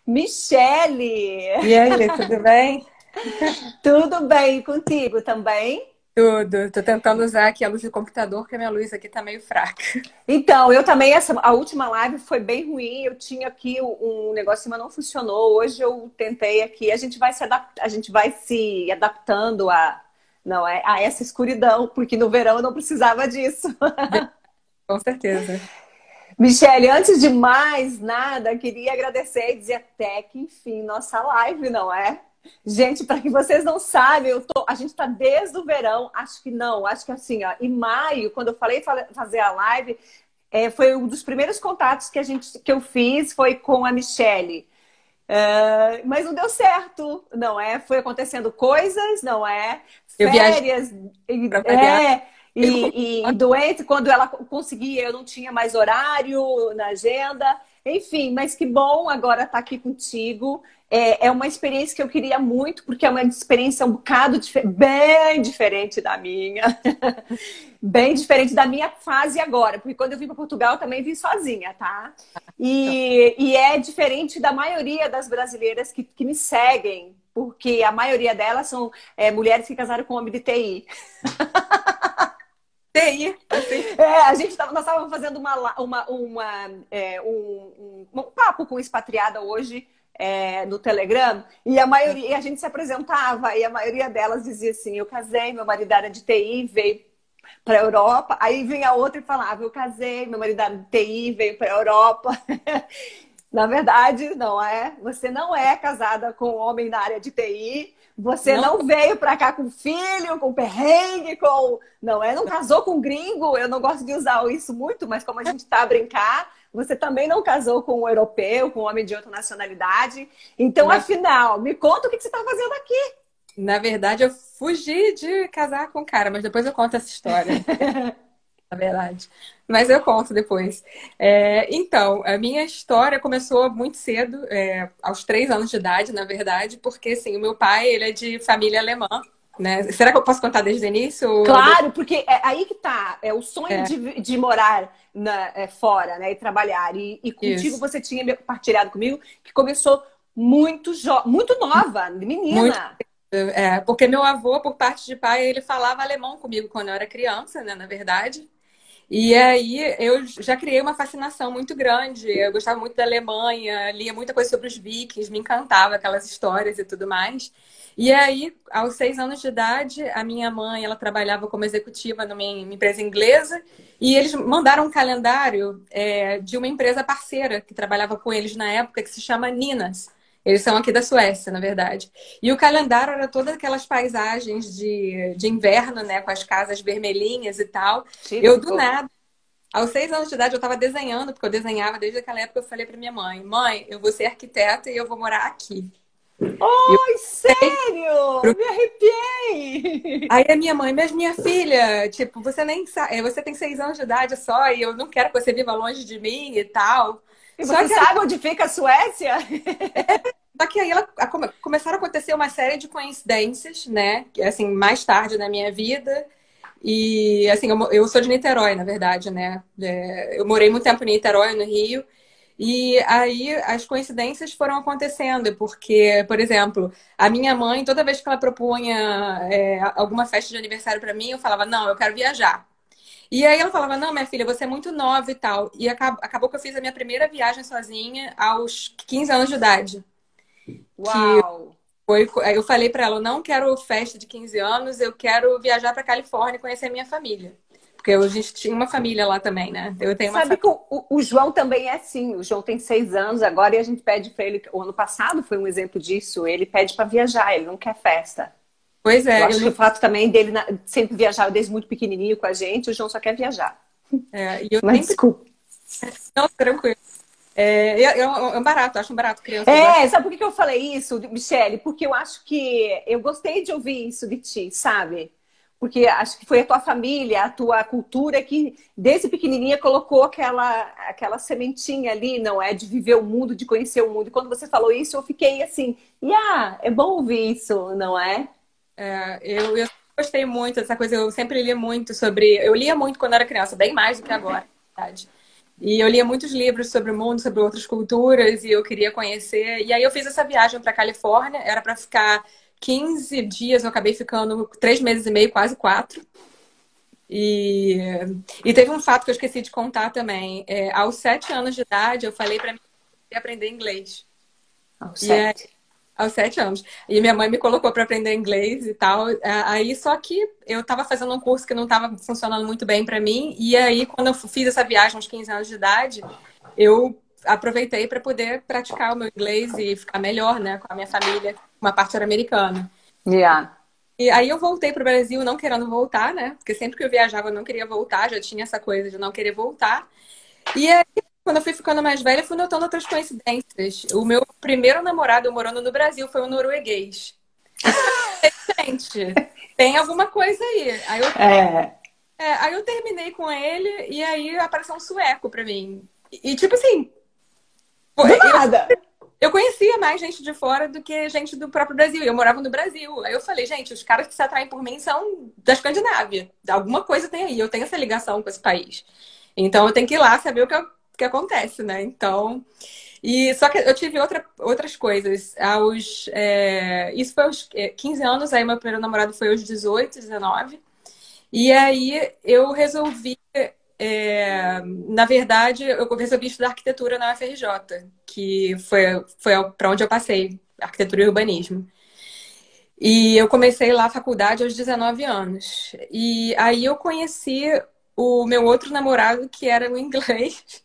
Michele! E aí, tudo bem? Tudo bem contigo também? Tudo. Tô tentando usar aqui a luz do computador, porque a minha luz aqui tá meio fraca. Então, eu também, a última live foi bem ruim. Eu tinha aqui um negocinho, mas não funcionou. Hoje eu tentei aqui. A gente vai se adaptando não é, a essa escuridão, porque no verão eu não precisava disso. Com certeza. Michele, antes de mais nada, queria agradecer e dizer até que, enfim, nossa live, não é? Gente, para que vocês não sabem, a gente está desde o verão, acho que não, acho que assim, ó, em maio, quando eu falei fazer a live, foi um dos primeiros contatos que eu fiz, foi com a Michele. Mas não deu certo, não é? Foi acontecendo coisas, não é? Eu viajei Férias, pra variar. e doente, quando ela conseguia, eu não tinha mais horário na agenda. Enfim, mas que bom agora estar aqui contigo. É uma experiência que eu queria muito, porque é uma experiência um bocado bem diferente da minha. Bem diferente da minha fase agora, porque quando eu vim para Portugal eu também vim sozinha, tá? E é diferente da maioria das brasileiras que me seguem, porque a maioria delas são mulheres que casaram com homem de TI. TI, assim. Nós estávamos fazendo um papo com expatriada hoje no Telegram, e a gente se apresentava, e a maioria delas dizia assim: eu casei, meu marido era de TI, veio para a Europa. Aí vinha outra e falava: eu casei, meu marido era de TI, veio para a Europa. Na verdade, não é. Você não é casada com um homem na área de TI. Você Não, não veio para cá com filho, com perrengue, não é? Não casou com gringo. Eu não gosto de usar isso muito, mas como a gente está a brincar, você também não casou com um europeu, com um homem de outra nacionalidade. Então, na, afinal, me conta o que você está fazendo aqui. na verdade, eu fugi de casar com o cara, mas depois eu conto essa história. Na verdade. Mas eu conto depois. Então, a minha história começou muito cedo, aos 3 anos de idade, na verdade, porque assim, o meu pai, ele é de família alemã, né? Será que eu posso contar desde o início? Claro, porque é aí que tá. É o sonho É, de morar fora, né? E trabalhar. E contigo isso. você tinha partilhado comigo que começou muito nova, Muito. menina. Porque meu avô, por parte de pai, ele falava alemão comigo quando eu era criança, né? Na verdade. E aí eu já criei uma fascinação muito grande. Eu gostava muito da Alemanha, lia muita coisa sobre os vikings, me encantava aquelas histórias e tudo mais. E aí, aos 6 anos de idade, a minha mãe, ela trabalhava como executiva numa empresa inglesa e eles mandaram um calendário de uma empresa parceira que trabalhava com eles na época, que se chama Ninas. Eles são aqui da Suécia, na verdade. E o calendário era todas aquelas paisagens de inverno, né? Com as casas vermelhinhas e tal. Eu, do Típico. nada, aos 6 anos de idade, eu estava desenhando, porque eu desenhava desde aquela época. Eu falei para minha mãe: mãe, eu vou ser arquiteta e eu vou morar aqui. E eu Ai, falei sério! pro- Me arrepiei! Aí a minha mãe, mas minha filha, tipo, você nem sabe, você tem 6 anos de idade só e eu não quero que você viva longe de mim e tal. E Só você que aí, sabe onde fica a Suécia? começaram a acontecer uma série de coincidências, né? Que, assim, mais tarde na minha vida. E, assim, eu sou de Niterói, na verdade, né? Eu morei muito tempo em Niterói, no Rio. E aí as coincidências foram acontecendo, porque, por exemplo, a minha mãe, toda vez que ela propunha alguma festa de aniversário para mim, eu falava: não, eu quero viajar. E aí ela falava: não, minha filha, você é muito nova e tal. E acabou que eu fiz a minha primeira viagem sozinha aos 15 anos de idade. Que Uau! eu falei para ela: eu não quero festa de 15 anos, eu quero viajar para Califórnia e conhecer a minha família. Porque a gente tinha uma família lá também, né? Eu tenho uma Sabe família. que o João também é assim. O João tem 6 anos agora e a gente pede para ele. O ano passado foi um exemplo disso. Ele pede para viajar, ele não quer festa. Pois Eu é, eu acho que o não. fato também dele sempre viajar desde muito pequenininho com a gente, o João só quer viajar. E eu Mas sempre. desculpa. Não, tranquilo. É um barato, acho um barato criança gostar. Sabe por que eu falei isso, Michele? Porque eu acho que eu gostei de ouvir isso de ti, sabe? Porque acho que foi a tua família, a tua cultura que desde pequenininha colocou aquela sementinha ali, não é? De viver o mundo, de conhecer o mundo. E quando você falou isso, eu fiquei assim, é bom ouvir isso, não é? Eu gostei muito dessa coisa, eu sempre lia muito sobre. Eu lia muito quando era criança, bem mais do que agora, na verdade. E eu lia muitos livros sobre o mundo, sobre outras culturas, e eu queria conhecer. E aí eu fiz essa viagem para Califórnia, era para ficar 15 dias, eu acabei ficando 3 meses e meio, quase 4. E, e teve um fato que eu esqueci de contar também. Aos 7 anos de idade, eu falei para mim aprender inglês. Aos E é, 7. aos 7 anos. E minha mãe me colocou para aprender inglês e tal. Aí só que eu estava fazendo um curso que não estava funcionando muito bem para mim. E aí, quando eu fiz essa viagem aos 15 anos de idade, eu aproveitei para poder praticar o meu inglês e ficar melhor, né, com a minha família. Uma parte era americana. Yeah. E aí eu voltei para o Brasil não querendo voltar, né? Porque sempre que eu viajava eu não queria voltar, já tinha essa coisa de não querer voltar. E aí, quando eu fui ficando mais velha, eu fui notando outras coincidências. O meu primeiro namorado morando no Brasil foi um norueguês. Gente, tem alguma coisa aí. É. Aí eu terminei com ele e aí apareceu um sueco pra mim. E tipo assim, pô, Do nada. eu conhecia mais gente de fora do que gente do próprio Brasil. Eu morava no Brasil. Aí eu falei, gente, os caras que se atraem por mim são da Escandinávia. Alguma coisa tem aí. Eu tenho essa ligação com esse país. Então eu tenho que ir lá saber o que acontece, né? Então. E só que eu tive outras coisas. Isso foi aos 15 anos, aí meu primeiro namorado foi aos 18, 19. E aí eu resolvi, na verdade, eu resolvi estudar arquitetura na UFRJ, que foi para onde eu passei, arquitetura e urbanismo. E eu comecei lá a faculdade aos 19 anos. E aí eu conheci o meu outro namorado, que era o inglês.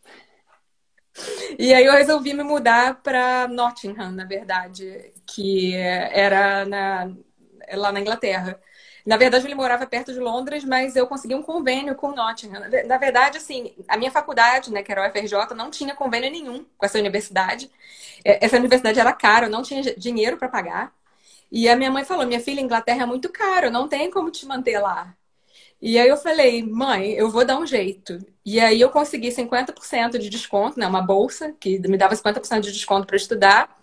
E aí eu resolvi me mudar para Nottingham, na verdade, que era lá na Inglaterra. Na verdade, ele morava perto de Londres, mas eu consegui um convênio com Nottingham. Na verdade, assim, a minha faculdade, né, que era a UFRJ, não tinha convênio nenhum com essa universidade. Essa universidade era cara, eu não tinha dinheiro para pagar. E a minha mãe falou: minha filha, Inglaterra é muito caro, não tem como te manter lá. E aí eu falei, mãe, eu vou dar um jeito. E aí eu consegui 50% de desconto, né? Uma bolsa que me dava 50% de desconto para estudar.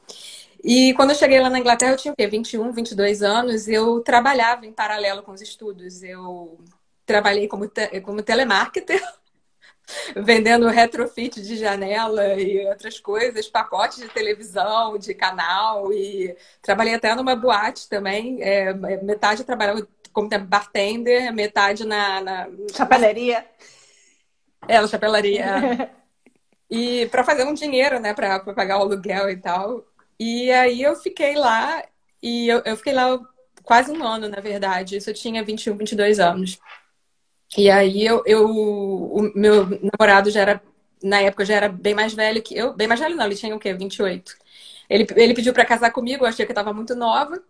E quando eu cheguei lá na Inglaterra, eu tinha o quê? 21, 22 anos. Eu trabalhava em paralelo com os estudos. Eu trabalhei como telemarketer, vendendo retrofit de janela e outras coisas, pacotes de televisão, de canal. E trabalhei até numa boate também. Metade eu trabalhava como bartender, metade Chapeleria. na chapelaria. E para fazer um dinheiro, né, para pagar o aluguel e tal. E aí eu fiquei lá, e eu fiquei lá quase um ano, na verdade. Isso eu tinha 21, 22 anos. E aí o meu namorado já era, na época, já era bem mais velho que eu. Bem mais velho não, ele tinha o quê? 28. Ele pediu para casar comigo, eu achei que eu estava muito nova.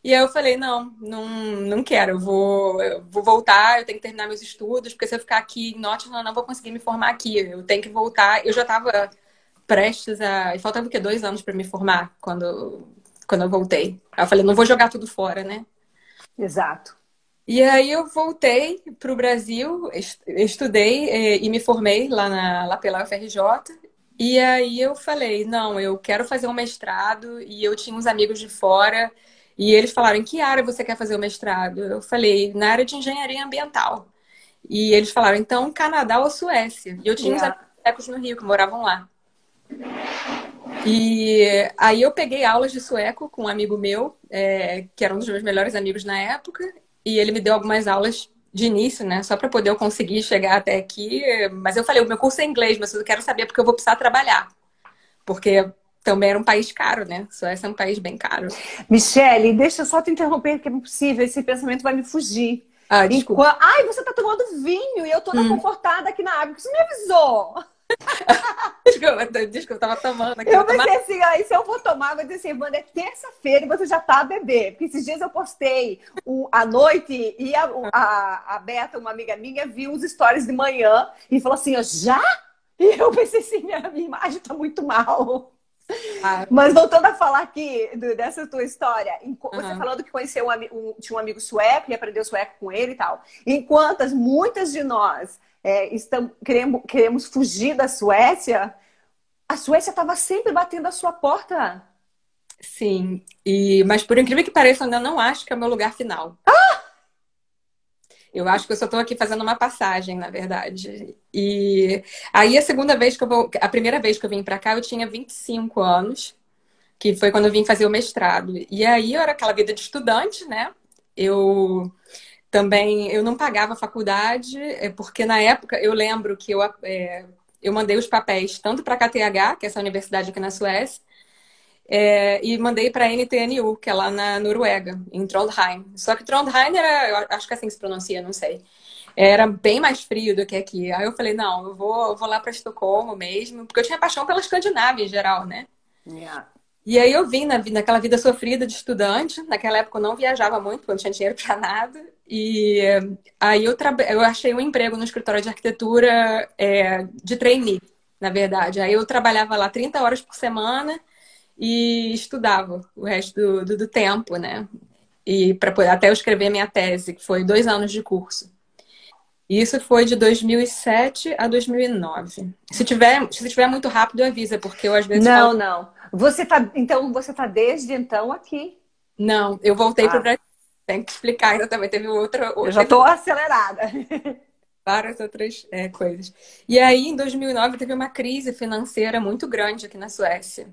E aí eu falei, não quero, eu vou voltar, eu tenho que terminar meus estudos, porque se eu ficar aqui em Nottingham, eu não vou conseguir me formar aqui. Eu tenho que voltar. Eu já estava prestes a. Faltava o quê? 2 anos para me formar quando eu voltei. Aí eu falei, não vou jogar tudo fora, né? Exato. E aí eu voltei para o Brasil, estudei e me formei lá pela UFRJ. E aí eu falei, não, eu quero fazer um mestrado. E eu tinha uns amigos de fora. E eles falaram, em que área você quer fazer o mestrado? Eu falei, na área de engenharia ambiental. E eles falaram, então, Canadá ou Suécia? E eu tinha uns Yeah. amigos no Rio que moravam lá. E aí eu peguei aulas de sueco com um amigo meu, que era um dos meus melhores amigos na época, e ele me deu algumas aulas de início, né? Só para poder eu conseguir chegar até aqui. Mas eu falei, o meu curso é inglês, mas eu quero saber porque eu vou precisar trabalhar. Porque também era um país caro, né? Suécia é um país bem caro. Michele, deixa eu só te interromper, que é impossível, esse pensamento vai me fugir. Ah, desculpa. Ai, você tá tomando vinho e eu toda confortada aqui na água. Você me avisou? Desculpa, eu tava tomando aqui. Eu pensei assim, aí se eu vou tomar, vou dizer assim, Wanda, é terça-feira e você já tá a beber. Porque esses dias eu postei à noite e a Beta, uma amiga minha, viu os stories de manhã e falou assim, ó, já? E eu pensei assim, minha imagem tá muito mal. Mas voltando a falar aqui dessa tua história, você falando que conheceu tinha um amigo sueco e aprendeu sueco com ele e tal. Enquanto muitas de nós queremos fugir da Suécia, a Suécia estava sempre batendo a sua porta. Sim, mas por incrível que pareça, eu ainda não acho que é o meu lugar final. Eu acho que eu só estou aqui fazendo uma passagem, na verdade. E aí a primeira vez que eu vim para cá, eu tinha 25 anos, que foi quando eu vim fazer o mestrado. E aí eu era aquela vida de estudante, né? Eu eu não pagava a faculdade, porque na época eu lembro que eu mandei os papéis tanto para a KTH, que é essa universidade aqui na Suécia, e mandei para a NTNU, que é lá na Noruega, em Trondheim. Só que Trondheim era, eu acho que é assim que se pronuncia, não sei. Era bem mais frio do que aqui. Aí eu falei, não, eu vou lá para Estocolmo mesmo, porque eu tinha paixão pela Escandinávia em geral, né? Yeah. E aí eu vim naquela vida sofrida de estudante. Naquela época eu não viajava muito, porque eu não tinha dinheiro para nada. E aí eu achei um emprego no escritório de arquitetura de trainee, na verdade. Aí eu trabalhava lá 30 horas por semana e estudava o resto do tempo, né? E até eu escrever minha tese, que foi 2 anos de curso. E isso foi de 2007 a 2009. Se tiver muito rápido, avisa, porque eu às vezes falo. Não, não. Então, você tá desde então aqui. Não, eu voltei para o Ah, Brasil. Tem que explicar ainda também. eu já Teve tô acelerada. várias outras coisas. E aí, em 2009, teve uma crise financeira muito grande aqui na Suécia.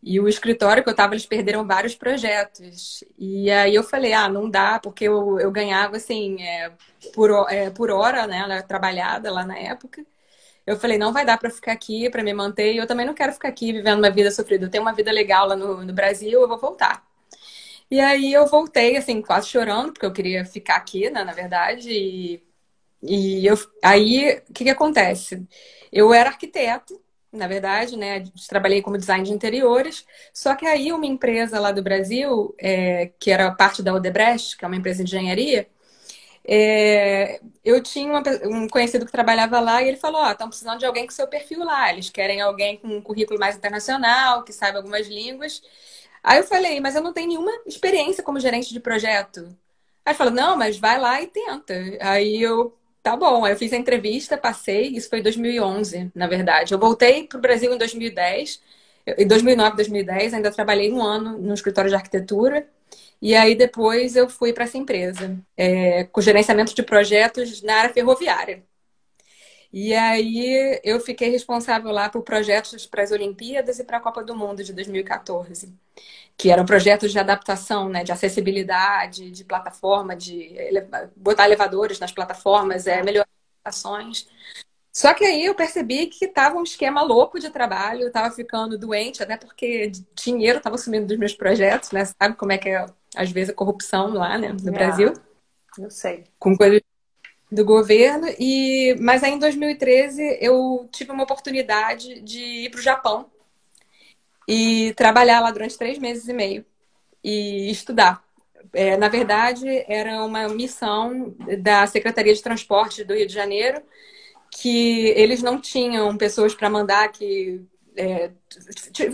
E o escritório que eu estava, eles perderam vários projetos. E aí eu falei, não dá, porque eu ganhava assim, por hora, né, trabalhada lá na época. Eu falei, não vai dar para ficar aqui, para me manter. E eu também não quero ficar aqui vivendo uma vida sofrida. Eu tenho uma vida legal lá no Brasil, eu vou voltar. E aí eu voltei, assim, quase chorando, porque eu queria ficar aqui, né, na verdade. Aí, o que que acontece? Eu era arquiteto, na verdade, né? Trabalhei como design de interiores. Só que aí uma empresa lá do Brasil, que era parte da Odebrecht, que é uma empresa de engenharia, eu tinha um conhecido que trabalhava lá e ele falou, estão precisando de alguém com seu perfil lá. Eles querem alguém com um currículo mais internacional, que saiba algumas línguas. Aí eu falei, mas eu não tenho nenhuma experiência como gerente de projeto. Aí ele falou, não, mas vai lá e tenta. Aí tá bom. Aí eu fiz a entrevista, passei, isso foi em 2011, na verdade. Eu voltei para o Brasil em 2010, em 2009, 2010, ainda trabalhei um ano no escritório de arquitetura. E aí depois eu fui para essa empresa, com gerenciamento de projetos na área ferroviária. E aí eu fiquei responsável lá por projetos para as Olimpíadas e para a Copa do Mundo de 2014, que eram projetos de adaptação, né, de acessibilidade, de plataforma, botar elevadores nas plataformas, melhorar as ações. Só que aí eu percebi que estava um esquema louco de trabalho, eu estava ficando doente, até porque dinheiro estava sumindo dos meus projetos, né? Sabe como é que é, às vezes, a corrupção lá, né, no Brasil? Eu sei. Com coisas do governo. Mas aí em 2013 eu tive uma oportunidade de ir para o Japão e trabalhar lá durante 3 meses e meio e estudar. Na verdade, era uma missão da Secretaria de Transporte do Rio de Janeiro, que eles não tinham pessoas para mandar que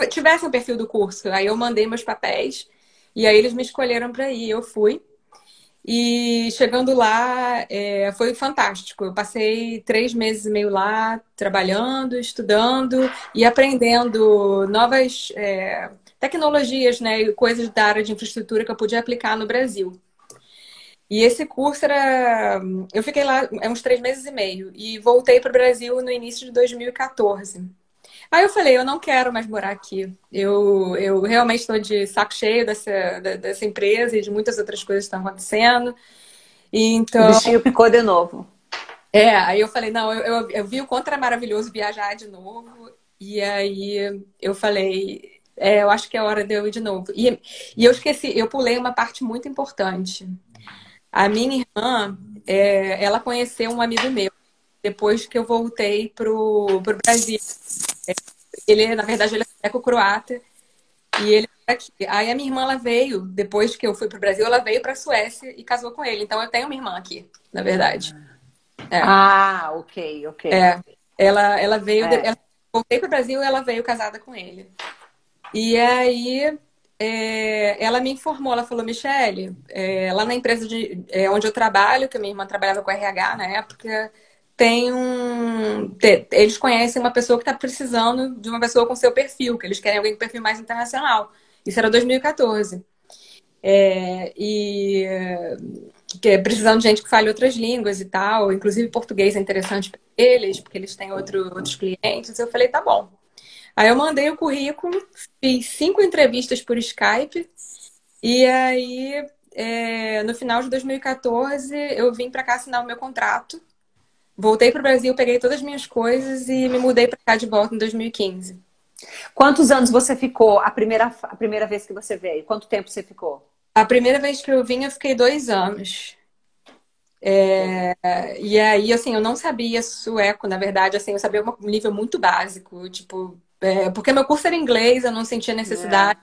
tivessem o perfil do curso. Aí eu mandei meus papéis e aí eles me escolheram para ir. Eu fui. E chegando lá, foi fantástico. Eu passei 3 meses e meio lá, trabalhando, estudando e aprendendo novas tecnologias, né, e coisas da área de infraestrutura que eu podia aplicar no Brasil. E esse curso era. Eu fiquei lá uns 3 meses e meio e voltei para o Brasil no início de 2014. Aí eu falei, eu não quero mais morar aqui. Eu realmente estou de saco cheio dessa empresa e de muitas outras coisas que estão acontecendo. E O então, bichinho picou de novo. aí eu falei, não, eu vi o quanto era maravilhoso viajar de novo. E aí eu falei, eu acho que é hora de eu ir de novo. E eu esqueci, eu pulei uma parte muito importante. A minha irmã, ela conheceu um amigo meu depois que eu voltei pro Brasil. Ele, na verdade, ele é croata e ele é aqui. Aí a minha irmã, ela veio, depois que eu fui pro Brasil, ela veio pra Suécia e casou com ele. Então eu tenho uma irmã aqui, na verdade. É. Ok, ok. Ela veio, É. voltei pro Brasil e ela veio casada com ele. E aí ela me informou, ela falou, Michele, lá na empresa onde eu trabalho, que a minha irmã trabalhava com RH na época, eles conhecem uma pessoa que está precisando de uma pessoa com seu perfil, que eles querem alguém com perfil mais internacional. Isso era 2014. que é precisando de gente que fale outras línguas e tal, inclusive português é interessante para eles, porque eles têm outros clientes. Eu falei, tá bom. Aí eu mandei o currículo, fiz 5 entrevistas por Skype, e aí no final de 2014 eu vim para cá assinar o meu contrato. Voltei para o Brasil, peguei todas as minhas coisas e me mudei para cá de volta em 2015. Quantos anos você ficou a primeira vez que você veio? Quanto tempo você ficou? A primeira vez que eu vim, eu fiquei 2 anos. E aí, assim, eu não sabia sueco, na verdade, assim, eu sabia um nível muito básico, tipo, porque meu curso era inglês, eu não sentia necessidade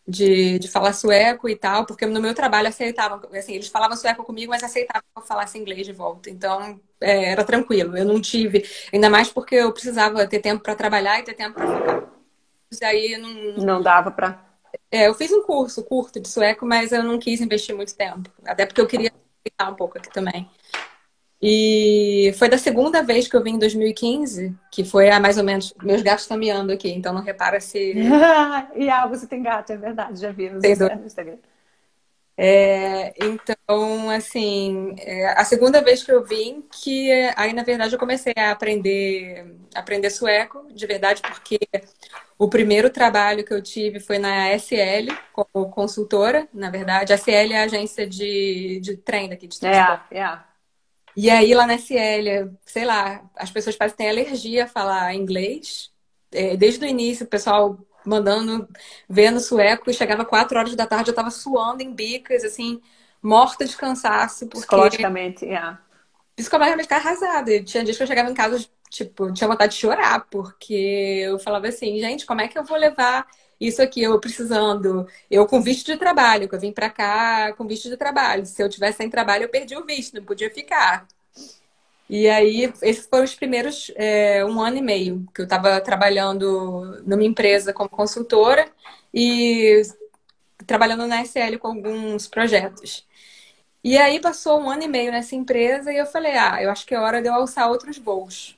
de falar sueco e tal, porque no meu trabalho aceitavam, assim, eles falavam sueco comigo, mas aceitavam que eu falasse inglês de volta. Então, era tranquilo. Eu não tive, ainda mais porque eu precisava ter tempo para trabalhar e ter tempo para focar. E aí, Não dava para. eu fiz um curso curto de sueco, mas eu não quis investir muito tempo. Até porque eu queria aproveitar um pouco aqui também. E foi da segunda vez que eu vim em 2015, que foi há mais ou menos. Meus gatos estão miando aqui, então não repara se Você tem gato, é verdade, já vimos tem isso dor. no Instagram. Então, assim, a segunda vez que eu vim, que aí, na verdade, eu comecei a aprender sueco, de verdade, porque o primeiro trabalho que eu tive foi na SL, como consultora, na verdade. A SL é a agência de trem daqui, de transporte. E aí, lá na SL, sei lá, as pessoas parecem que têm alergia a falar inglês. Desde o início, o pessoal mandando, vendo sueco, e chegava 4 horas da tarde, eu tava suando em bicas, assim, morta de cansaço, porque Psicologicamente, psicologicamente ficava arrasada. E tinha dias que eu chegava em casa, tipo, tinha vontade de chorar, porque eu falava assim, gente, como é que eu vou levar isso aqui, eu precisando, eu com visto de trabalho, que eu vim pra cá com visto de trabalho. Se eu tivesse sem trabalho, eu perdi o visto, não podia ficar. E aí, esses foram os primeiros 1 ano e meio que eu estava trabalhando numa empresa como consultora e trabalhando na SL com alguns projetos. E aí passou 1 ano e meio nessa empresa e eu falei, eu acho que é hora de eu alçar outros voos.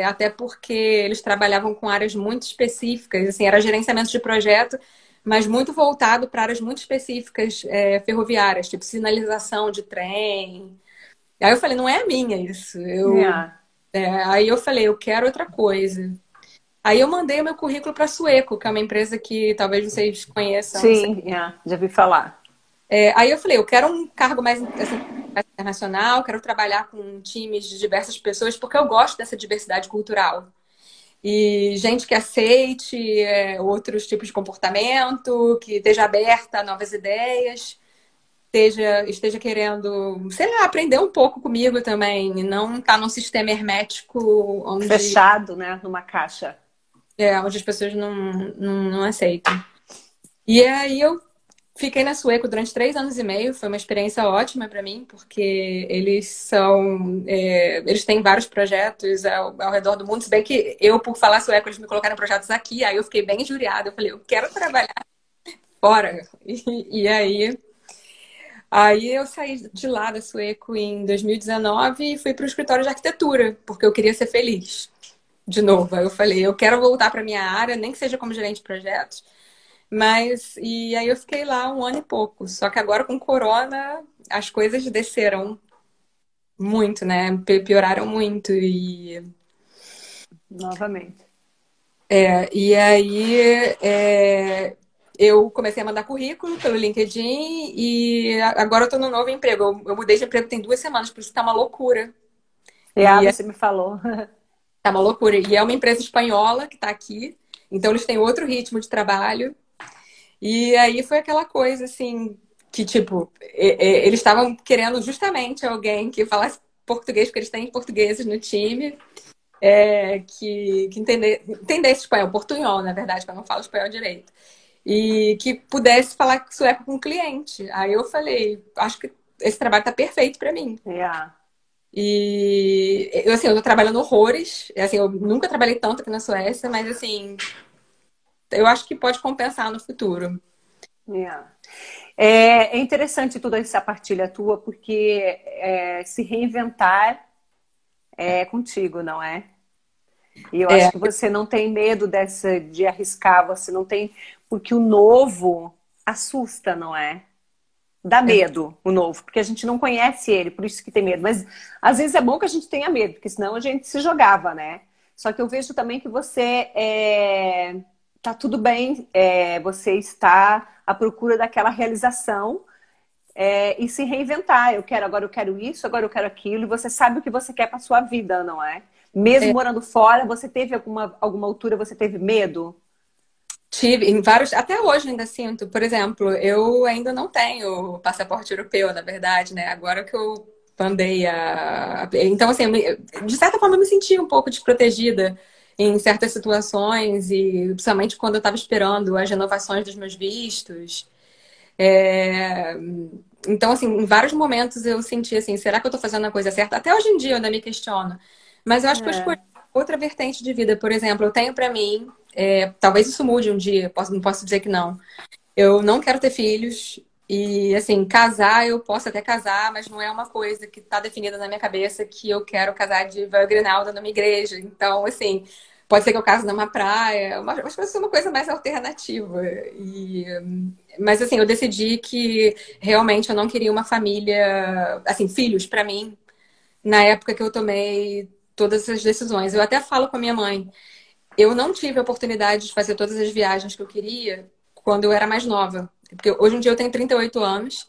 Até porque eles trabalhavam com áreas muito específicas, assim, era gerenciamento de projeto, mas muito voltado para áreas muito específicas, ferroviárias, tipo sinalização de trem. Aí eu falei, não é a minha isso. Aí eu falei, eu quero outra coisa. Aí eu mandei o meu currículo para a Sueco, que é uma empresa que talvez vocês conheçam, não sei. sim, já vi falar. Aí eu falei, eu quero um cargo mais, assim, mais internacional, quero trabalhar com times de diversas pessoas, porque eu gosto dessa diversidade cultural. E gente que aceite outros tipos de comportamento, que esteja aberta a novas ideias, esteja querendo, sei lá, aprender um pouco comigo também, e não estar num sistema hermético onde, Fechado, né? Numa caixa. onde as pessoas não aceitam. E aí eu fiquei na Sueco durante 3 anos e meio, foi uma experiência ótima para mim, porque eles têm vários projetos ao redor do mundo, se bem que eu, por falar sueco, eles me colocaram projetos aqui, aí eu fiquei bem injuriada, eu falei, eu quero trabalhar fora. E aí eu saí de lá da Sueco em 2019 e fui para o escritório de arquitetura, porque eu queria ser feliz. De novo, aí eu falei, eu quero voltar para minha área, nem que seja como gerente de projetos. E aí eu fiquei lá 1 ano e pouco. Só que agora com corona, as coisas desceram muito, né? Pioraram muito. Novamente. E aí eu comecei a mandar currículo pelo LinkedIn e agora eu tô no novo emprego. Eu mudei de emprego tem 2 semanas, por isso tá uma loucura. Você me falou. Tá uma loucura. E é uma empresa espanhola que tá aqui, então eles têm outro ritmo de trabalho. E aí foi aquela coisa assim, que tipo, eles estavam querendo justamente alguém que falasse português, porque eles têm portugueses no time. Que entendesse espanhol, portunhol, na verdade, que eu não falo espanhol direito. E que pudesse falar sueco com o cliente. Aí eu falei, acho que esse trabalho tá perfeito para mim. E assim, eu tô trabalhando horrores. Assim, eu nunca trabalhei tanto aqui na Suécia, mas assim, eu acho que pode compensar no futuro. É interessante toda essa partilha tua, porque se reinventar é contigo, não é? E eu acho que você não tem medo de arriscar, você não tem. Porque o novo assusta, não é? Dá medo o novo, porque a gente não conhece ele, por isso que tem medo. Mas às vezes é bom que a gente tenha medo, porque senão a gente se jogava, né? Só que eu vejo também que você tá tudo bem, você está à procura daquela realização e se reinventar. Agora eu quero isso, agora eu quero aquilo, e você sabe o que você quer para sua vida, não é? Mesmo É, morando fora, você teve alguma altura, você teve medo? tive em vários, até hoje ainda sinto. Por exemplo, eu ainda não tenho passaporte europeu, na verdade, né? Agora que eu andei Então, assim, de certa forma, eu me senti um pouco desprotegida em certas situações, e principalmente quando eu estava esperando as renovações dos meus vistos. É, Então, assim, em vários momentos eu senti assim, será que eu tô fazendo a coisa certa? Até hoje em dia eu ainda me questiono. Mas eu acho que eu escolhi É. outra vertente de vida. Por exemplo, eu tenho pra mim, talvez isso mude um dia, não posso dizer que não. Eu não quero ter filhos. E, assim, casar, eu posso até casar, mas não é uma coisa que tá definida na minha cabeça que eu quero casar de véu e grinalda numa igreja. Então, assim, pode ser que eu case numa praia, acho que vai ser uma coisa mais alternativa. Mas, assim, eu decidi que realmente eu não queria uma família, assim, filhos pra mim, na época que eu tomei todas essas decisões. Eu até falo com a minha mãe. Eu não tive a oportunidade de fazer todas as viagens que eu queria quando eu era mais nova. Porque hoje em dia eu tenho 38 anos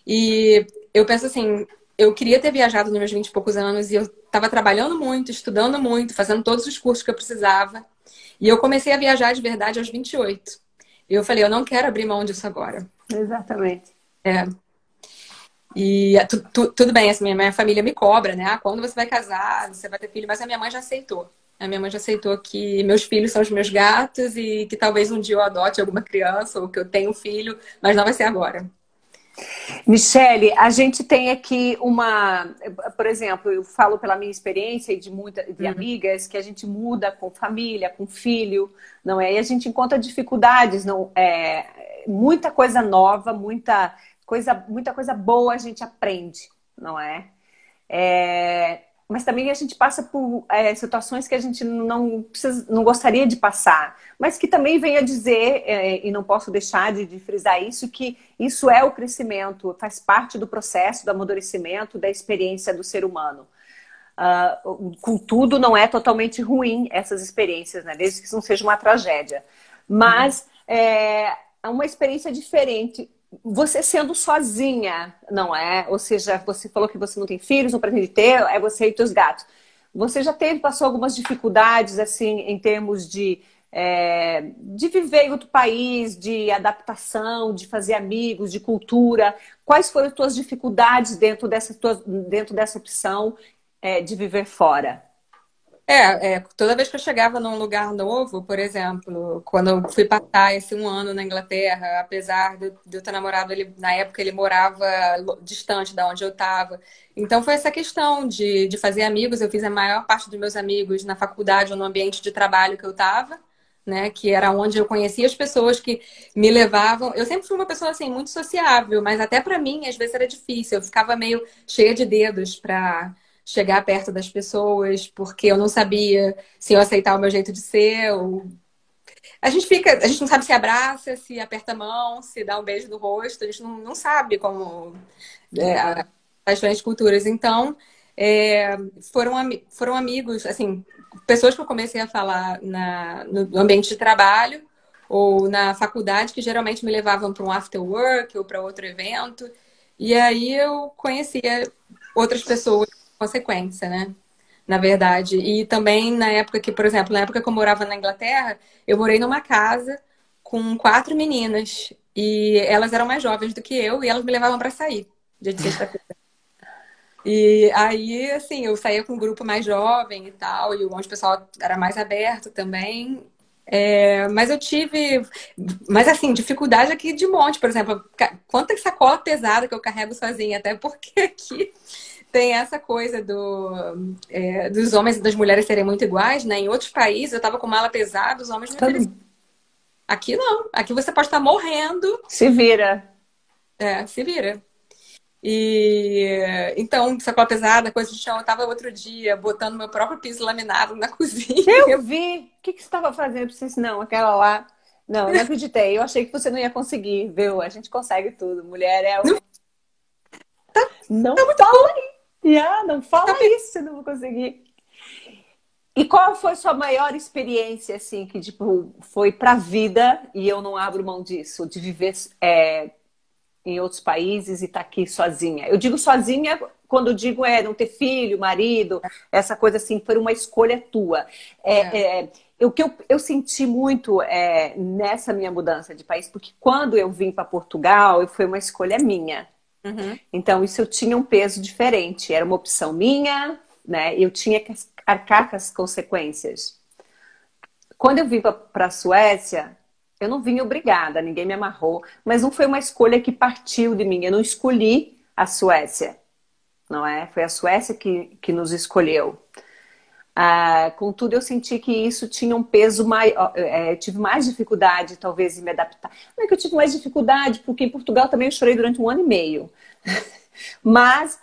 e eu penso assim, eu queria ter viajado nos meus 20 e poucos anos, e eu estava trabalhando muito, estudando muito, fazendo todos os cursos que eu precisava. E eu comecei a viajar de verdade aos 28. E eu falei, eu não quero abrir mão disso agora. Exatamente. É. E tudo bem, assim, minha família me cobra, né? Ah, quando você vai casar, você vai ter filho, mas a minha mãe já aceitou. A minha mãe já aceitou que meus filhos são os meus gatos e que talvez um dia eu adote alguma criança ou que eu tenha um filho, mas não vai ser agora. Michele, a gente tem aqui por exemplo, eu falo pela minha experiência e de Hum. amigas que a gente muda com família, com filho, não é? E a gente encontra dificuldades, não muita coisa nova, muita coisa boa a gente aprende, não é? Mas também a gente passa por situações que a gente não gostaria de passar, mas que também venho a dizer, e não posso deixar de frisar isso, que isso é o crescimento, faz parte do processo do amadurecimento, da experiência do ser humano. Contudo, não é totalmente ruim essas experiências, né? Desde que isso não seja uma tragédia. Mas é uma experiência diferente. Você sendo sozinha, não é? Ou seja, você falou que você não tem filhos, não pretende ter, é você e seus gatos. Você já passou algumas dificuldades, assim, em termos de viver em outro país, de adaptação, de fazer amigos, de cultura? Quais foram as tuas dificuldades dentro dessa opção, de viver fora? Toda vez que eu chegava num lugar novo, por exemplo, quando eu fui passar esse um ano na Inglaterra, apesar de eu ter namorado, ele, na época ele morava distante da onde eu estava. Então foi essa questão de fazer amigos. Eu fiz a maior parte dos meus amigos na faculdade ou no ambiente de trabalho que eu estava, né? Que era onde eu conhecia as pessoas que me levavam. Eu sempre fui uma pessoa assim muito sociável, mas até para mim às vezes era difícil. Eu ficava meio cheia de dedos para chegar perto das pessoas, porque eu não sabia se eu aceitar o meu jeito de ser. A gente não sabe se abraça, se aperta a mão, se dá um beijo no rosto, a gente não sabe como as diferentes culturas. Então, é, foram amigos, assim, pessoas que eu comecei a falar no ambiente de trabalho ou na faculdade, que geralmente me levavam para um after work ou para outro evento. E aí eu conhecia outras pessoas em consequência, né? Na verdade. E também na época que, por exemplo, na época que eu morava na Inglaterra, eu morei numa casa com 4 meninas. E elas eram mais jovens do que eu e elas me levavam para sair dia de sexta-feira. E aí, assim, eu saía com um grupo mais jovem e tal, e onde o pessoal era mais aberto também. Mas eu tive, mas assim, dificuldade aqui de monte, por exemplo, quanta sacola pesada que eu carrego sozinha, até porque aqui tem essa coisa dos homens e das mulheres serem muito iguais, né? Em outros países eu tava com mala pesada, os homens me ofereciam. Todo Aqui não, aqui você pode estar morrendo, se vira. se vira. E então, sacola pesada, coisa de chão. Eu tava outro dia botando meu próprio piso laminado na cozinha. Eu vi. O que você estava fazendo? Eu disse, não, aquela lá. Não, eu não acreditei. Eu achei que você não ia conseguir, viu? A gente consegue tudo. Mulher é o... Não, Não tá muito fala, bom. não fala isso, eu não vou conseguir. E qual foi sua maior experiência, assim, que tipo, foi pra vida e eu não abro mão disso, de viver em outros países e estar aqui sozinha? Eu digo sozinha quando eu digo não ter filho, marido, essa coisa assim, foi uma escolha tua. É. O que eu senti muito nessa minha mudança de país, porque quando eu vim para Portugal, foi uma escolha minha. Uhum. Então, isso eu tinha um peso diferente. Era uma opção minha, né? Eu tinha que arcar com as consequências. Quando eu vim para a Suécia, eu não vim obrigada, ninguém me amarrou, mas não foi uma escolha que partiu de mim. Eu não escolhi a Suécia, não é? Foi a Suécia que nos escolheu. Contudo, eu senti que isso tinha um peso maior. Tive mais dificuldade, talvez, em me adaptar. Não é que eu tive mais dificuldade, porque em Portugal também eu chorei durante 1 ano e meio. Mas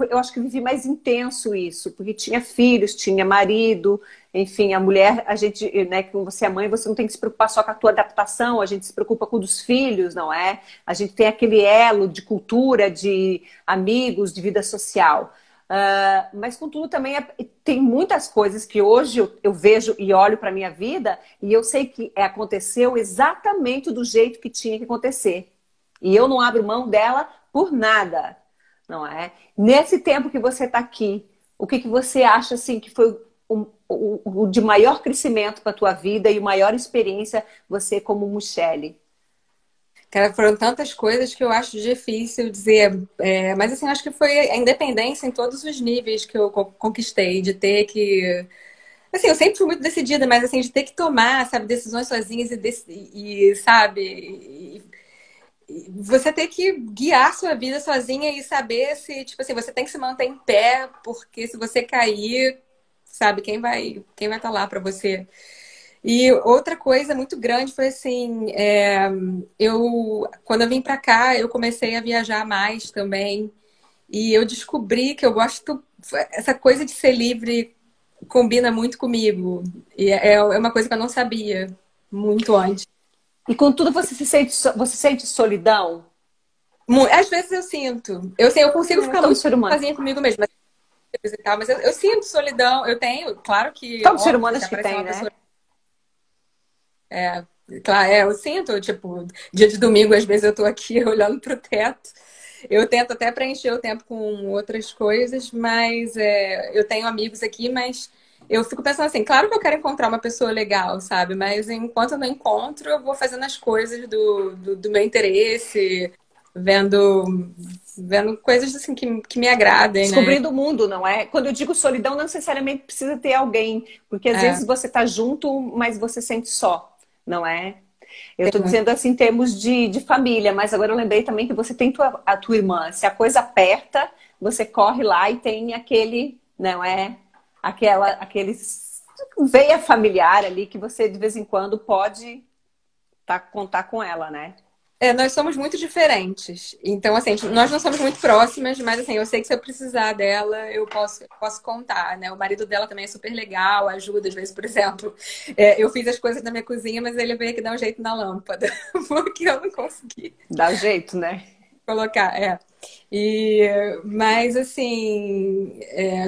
eu acho que vivi mais intenso isso, porque tinha filhos, tinha marido, enfim, a mulher, a gente, né, que você é mãe, você não tem que se preocupar só com a tua adaptação, a gente se preocupa com o dos filhos, não é? A gente tem aquele elo de cultura, de amigos, de vida social. Mas, contudo, também tem muitas coisas que hoje eu vejo e olho para a minha vida e eu sei que aconteceu exatamente do jeito que tinha que acontecer. E eu não abro mão dela por nada, não é? Nesse tempo que você está aqui, o que você acha assim que foi o de maior crescimento para a tua vida e a maior experiência você como Michele? Cara, foram tantas coisas que eu acho difícil dizer. Mas assim, acho que foi a independência em todos os níveis que eu conquistei, de ter que. Assim, eu sempre fui muito decidida, mas assim, de ter que tomar, sabe, decisões sozinhas sabe, você ter que guiar sua vida sozinha e saber se, tipo assim, você tem que se manter em pé, porque se você cair, sabe, quem vai estar lá para você. E outra coisa muito grande foi assim, quando eu vim para cá, eu comecei a viajar mais também, e eu descobri que eu gosto, essa coisa de ser livre combina muito comigo, e é uma coisa que eu não sabia muito antes. E contudo, você sente solidão? Às vezes eu sinto. Eu sei, eu consigo ficar Todo muito ser humano. sozinha comigo mesma, e tal, mas eu sinto solidão. Eu tenho, claro que, Todo ser óbvio, humano se acho que aparecer tem, uma né? pessoa. É, claro, eu sinto, tipo, dia de domingo, às vezes eu tô aqui olhando pro teto. Eu tento até preencher o tempo com outras coisas, mas eu tenho amigos aqui, mas eu fico pensando assim, claro que eu quero encontrar uma pessoa legal, sabe? Mas enquanto eu não encontro, eu vou fazendo as coisas do meu interesse, vendo, vendo coisas assim que me agradem, né? Descobrindo o mundo, não é? Quando eu digo solidão, não necessariamente precisa ter alguém, porque às É, vezes você tá junto, mas você sente só, não é? Eu tem tô muito. dizendo assim em termos de família, mas agora eu lembrei também que você tem a tua irmã. Se a coisa aperta, você corre lá e tem aquele, não é? Aqueles veia familiar ali que você de vez em quando pode contar com ela, né? Nós somos muito diferentes. Então, assim, nós não somos muito próximas, mas assim, eu sei que se eu precisar dela, eu posso contar, né? O marido dela também é super legal, ajuda, às vezes, por exemplo. Eu fiz as coisas na minha cozinha, mas ele veio aqui dar um jeito na lâmpada, porque eu não consegui Dá jeito, né? colocar. Mas assim,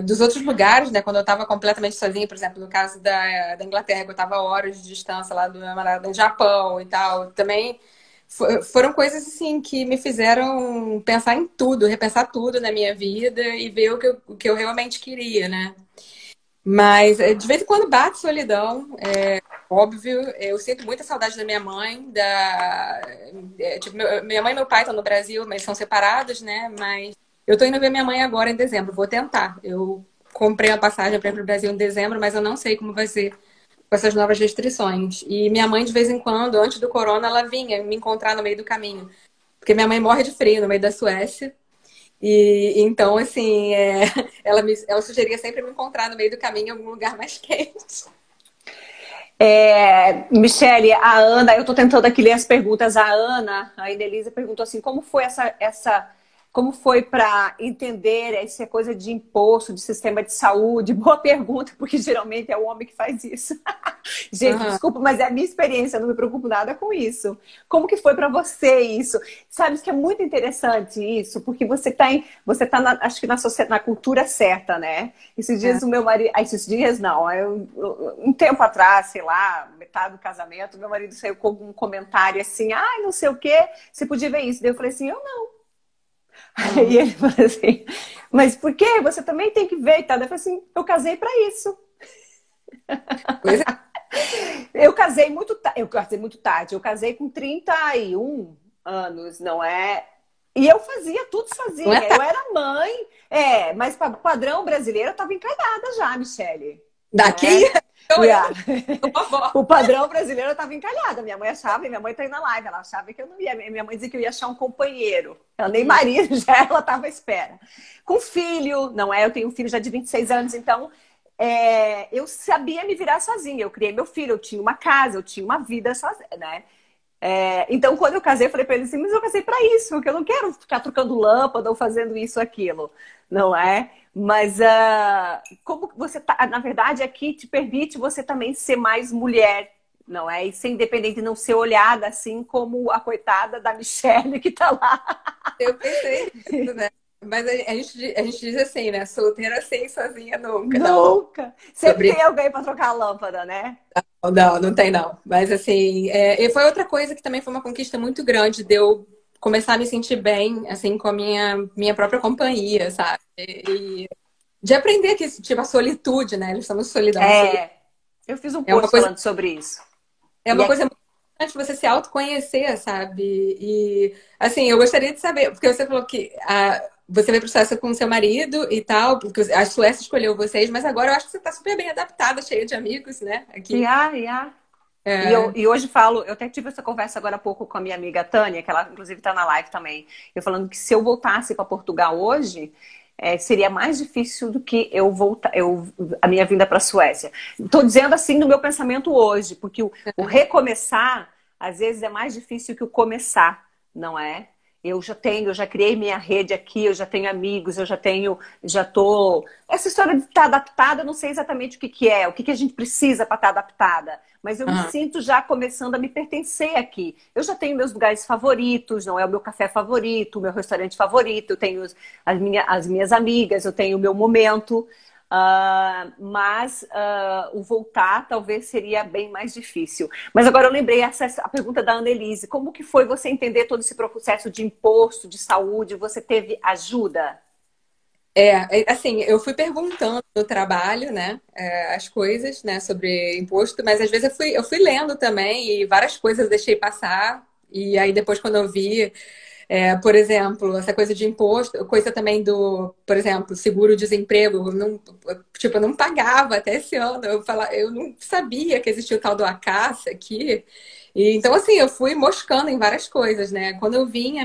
dos outros lugares, né? Quando eu estava completamente sozinha, por exemplo, no caso da Inglaterra, eu estava horas de distância lá do meu namorado no Japão e tal, também. Foram coisas assim que me fizeram pensar em tudo, repensar tudo na minha vida e ver o que eu realmente queria, né? Mas de vez em quando bate solidão, óbvio. Eu sinto muita saudade da minha mãe, tipo, minha mãe e meu pai estão no Brasil, mas são separados, né? Mas eu tô indo ver minha mãe agora em dezembro, vou tentar. Eu comprei a passagem para ir para o Brasil em dezembro, mas eu não sei como vai ser com essas novas restrições. E minha mãe, de vez em quando, antes do corona, ela vinha me encontrar no meio do caminho. Porque minha mãe morre de frio no meio da Suécia. E então, assim, ela sugeria sempre me encontrar no meio do caminho em algum lugar mais quente. Michele, a Ana, eu estou tentando aqui ler as perguntas. A Ana, a Inelisa perguntou assim: como foi Como foi para entender essa coisa de imposto, de sistema de saúde? Boa pergunta, porque geralmente é o homem que faz isso. Gente, Aham. desculpa, mas é a minha experiência, eu não me preocupo nada com isso. Como que foi para você isso? Sabe que é muito interessante isso, porque você tá acho que na cultura certa, né? Esses É. dias o meu marido, esses dias não, um tempo atrás, sei lá, metade do casamento, meu marido saiu com um comentário assim, ai, não sei o quê, você podia ver isso. Daí eu falei assim, eu não. Aí Uhum. ele falou assim, mas por quê? Você também tem que ver e tal. Daí eu falei assim, eu casei para isso. Pois é. Eu casei muito tarde. Eu casei com 31 anos, não é? E eu fazia tudo Não é sozinha. Eu tarde. era mãe, mas para padrão brasileiro eu estava encalhada já, Michele, Daqui né? eu Yeah. sou vovó. O padrão brasileiro eu estava encalhada. Minha mãe achava, e minha mãe tá aí na live, ela achava que eu não ia. Minha mãe dizia que eu ia achar um companheiro. Ela nem marido, já ela estava à espera. Com filho, não é? Eu tenho um filho já de 26 anos, então eu sabia me virar sozinha. Eu criei meu filho, eu tinha uma casa, eu tinha uma vida sozinha, né? Então, quando eu casei, eu falei para ele assim, mas eu casei para isso, porque eu não quero ficar trocando lâmpada ou fazendo isso, aquilo, não é? Mas como você tá, na verdade, aqui te permite você também ser mais mulher, não é? E ser independente e não ser olhada assim como a coitada da Michelle que tá lá. Eu pensei nisso, né? Mas a gente diz assim, né? Solteira sem sozinha nunca. Não, Nunca! Sempre sobre. tem alguém para trocar a lâmpada, né? Não, não tem não. Mas assim, e foi outra coisa que também foi uma conquista muito grande de eu começar a me sentir bem, assim, com a minha própria companhia, sabe? E de aprender que, tipo, a solitude, né? Eles chamam de solidão. A solidão É, eu fiz um é uma post coisa, falando sobre isso. é E uma é, coisa muito importante você se autoconhecer, sabe? E, assim, eu gostaria de saber, porque você falou que você veio para o Suécia com seu marido e tal, porque a Suécia escolheu vocês, mas agora eu acho que você está super bem adaptada, cheia de amigos, né? Aqui. yeah. É, E hoje falo, eu até tive essa conversa agora há pouco com a minha amiga Tânia, que ela inclusive está na live também. Eu falando que se eu voltasse para Portugal hoje, seria mais difícil do que eu voltar, a minha vinda para a Suécia. Estou dizendo assim no meu pensamento hoje, porque o recomeçar às vezes é mais difícil que o começar, não é? Eu já criei minha rede aqui, eu já tenho amigos, já tô. Essa história de estar adaptada, eu não sei exatamente o que é, o que a gente precisa para estar adaptada, mas eu me aham. sinto já começando a me pertencer aqui. Eu já tenho meus lugares favoritos, não é o meu café favorito, o meu restaurante favorito, eu tenho as minhas amigas, eu tenho o meu momento. Mas o voltar talvez seria bem mais difícil. Mas agora eu lembrei a pergunta da Annelise. Como que foi você entender todo esse processo de imposto, de saúde? Você teve ajuda? Assim, eu fui perguntando no trabalho, né, as coisas, né, sobre imposto, mas às vezes eu fui lendo também e várias coisas eu deixei passar. E aí depois quando eu vi, por exemplo, essa coisa de imposto, coisa também do, por exemplo, seguro-desemprego, tipo, eu não pagava até esse ano. Eu não sabia que existia o tal do ACAS aqui. E, então, assim, eu fui moscando em várias coisas, né? Quando eu vim,